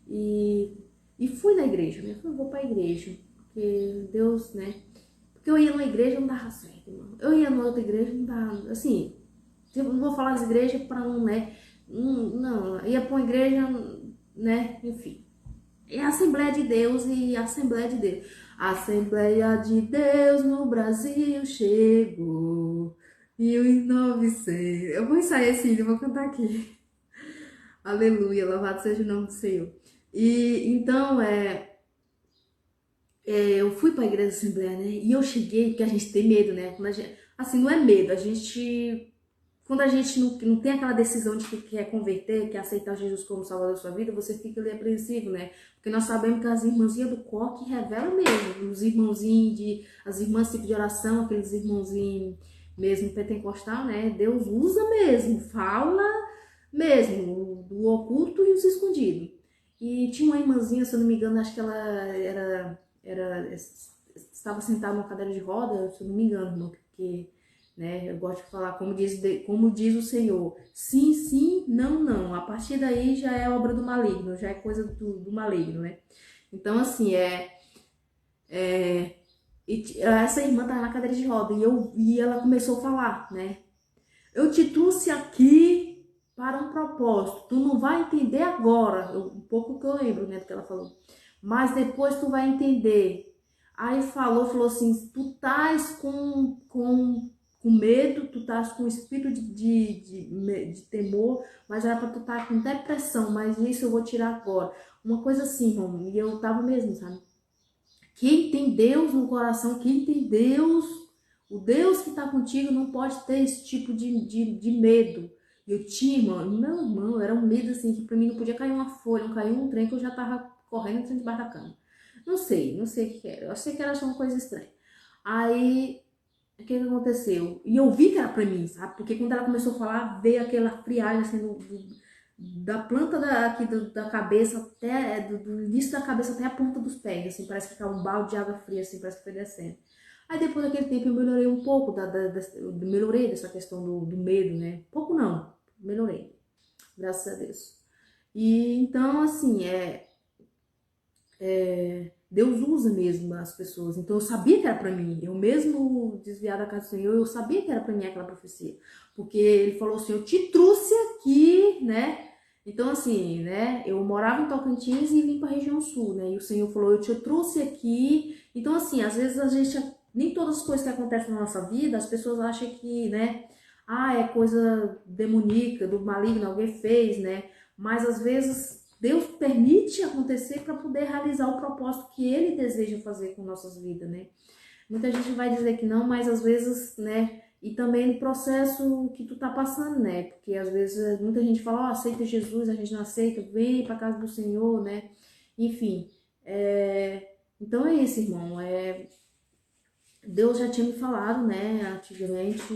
Speaker 1: e fui na igreja, né, eu vou pra igreja, porque Deus, né, porque eu ia numa igreja não dava certo, irmão. Eu ia numa outra igreja não dava, assim, eu não vou falar das igrejas pra não, né, não, ia pra uma igreja, né, enfim. É a Assembleia de Deus e a Assembleia de Deus. A Assembleia de Deus no Brasil chegou. 1900. Eu vou ensaiar esse hino, vou cantar aqui. Aleluia, louvado seja o nome do Senhor. E então, eu fui para a igreja da Assembleia, né? E eu cheguei, porque a gente tem medo, né? Assim, não é medo, quando a gente não tem aquela decisão de que quer converter, quer aceitar Jesus como Salvador da sua vida, você fica ali apreensivo, né? Porque nós sabemos que as irmãzinhas do coque revelam mesmo. Os irmãozinhos, as irmãs tipo de oração, aqueles irmãozinhos mesmo pentecostal, né? Deus usa mesmo, fala mesmo, do oculto e os escondidos. E tinha uma irmãzinha, se eu não me engano, acho que ela estava sentada numa cadeira de roda, se eu não me engano, porque né? Eu gosto de falar como diz o Senhor, sim, sim, não, não. A partir daí já é obra do maligno, já é coisa do maligno, né? Então, assim, essa irmã tava na cadeira de roda e ela começou a falar, né? Eu te trouxe aqui para um propósito. Tu não vai entender agora, um pouco que eu lembro, né, do que ela falou. Mas depois tu vai entender. Aí falou assim, tu estás com medo, tu estás com espírito de temor, mas era para tu estar com depressão, mas isso eu vou tirar agora. Uma coisa assim, irmão, e eu tava mesmo, sabe? Quem tem Deus no coração, quem tem Deus, o Deus que está contigo não pode ter esse tipo de medo. Eu tinha, meu irmão, era um medo assim, que pra mim não podia cair uma folha, não cair um trem que eu já tava correndo assim debaixo da cama. Não sei o que era. Eu achei que era só uma coisa estranha. Aí, o que aconteceu? E eu vi que era pra mim, sabe? Porque quando ela começou a falar, veio aquela friagem assim da planta aqui da cabeça até, do início da cabeça até a ponta dos pés, assim, parece que ficava um balde de água fria, assim, parece que foi descendo. Aí depois daquele tempo eu melhorei um pouco, melhorei dessa questão do medo, né? Pouco não, melhorei, graças a Deus. E então, assim, Deus usa mesmo as pessoas. Então eu sabia que era pra mim. Eu mesmo desviada da casa do Senhor, eu sabia que era pra mim aquela profecia. Porque ele falou assim, eu te trouxe aqui, né? Então assim, né? Eu morava em Tocantins e vim pra região sul, né? E o Senhor falou, eu te trouxe aqui. Então assim, às vezes a gente, nem todas as coisas que acontecem na nossa vida, as pessoas acham que, né? Ah, é coisa demoníaca, do maligno, alguém fez, né? Mas às vezes Deus permite acontecer para poder realizar o propósito que Ele deseja fazer com nossas vidas, né? Muita gente vai dizer que não, mas às vezes, né? E também no processo que tu tá passando, né? Porque às vezes muita gente fala, ó, aceita Jesus, a gente não aceita, vem para casa do Senhor, né? Enfim, então é isso, irmão. Deus já tinha me falado, né, antigamente,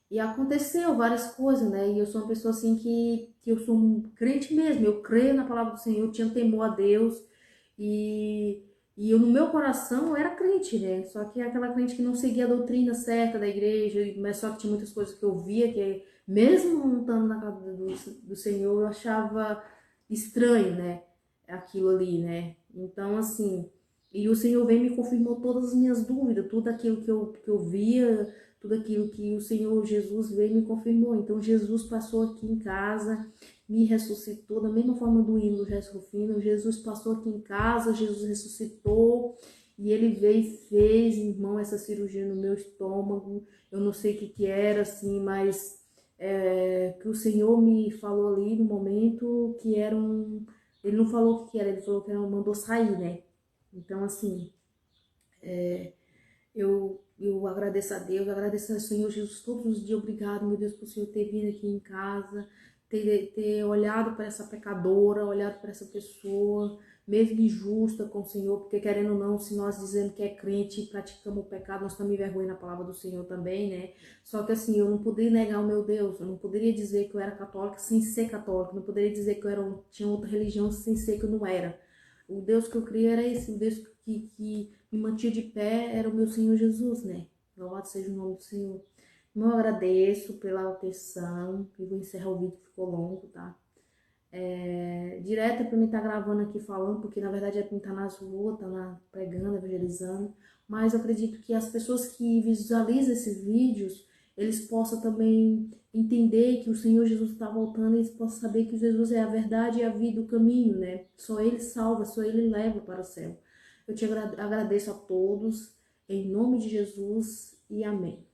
Speaker 1: e aconteceu várias coisas, né, e eu sou uma pessoa assim que eu sou um crente mesmo, eu creio na palavra do Senhor, eu tinha temor a Deus, e, e eu no meu coração eu era crente, né, só que é aquela crente que não seguia a doutrina certa da igreja, mas só que tinha muitas coisas que eu via, que mesmo não estando na casa do Senhor, eu achava estranho, né, aquilo ali, né, então assim... E o Senhor veio e me confirmou todas as minhas dúvidas, tudo aquilo que eu via, tudo aquilo que o Senhor Jesus veio e me confirmou. Então Jesus passou aqui em casa, me ressuscitou, da mesma forma do hino do Resto Fino, Jesus passou aqui em casa, Jesus ressuscitou, e ele veio e fez, irmão, essa cirurgia no meu estômago. Eu não sei o que era, assim, mas que o Senhor me falou ali no momento que era um... Ele não falou o que era, ele falou que era mandou sair, né? Então, assim, eu agradeço a Deus, agradeço ao Senhor Jesus todos os dias. Obrigado, meu Deus, por o Senhor ter vindo aqui em casa, ter olhado para essa pecadora, olhado para essa pessoa, mesmo injusta com o Senhor, porque querendo ou não, se nós dizemos que é crente e praticamos o pecado, nós também vergonhamos na palavra do Senhor também, né? Só que assim, eu não poderia negar o meu Deus, eu não poderia dizer que eu era católica sem ser católica, não poderia dizer que eu tinha outra religião sem ser que eu não era. O Deus que eu criei era esse, o Deus que me mantinha de pé era o meu Senhor Jesus, né? Louvado seja o nome do Senhor. Eu agradeço pela atenção, e vou encerrar o vídeo que ficou longo, tá? Direto é pra mim estar gravando aqui falando, porque na verdade é pra mim estar nas ruas, pregando, evangelizando, mas eu acredito que as pessoas que visualizam esses vídeos, eles possam também entender que o Senhor Jesus está voltando, e eles possam saber que Jesus é a verdade e a vida, o caminho, né? Só Ele salva, só Ele leva para o céu. Eu te agradeço a todos, em nome de Jesus, e amém.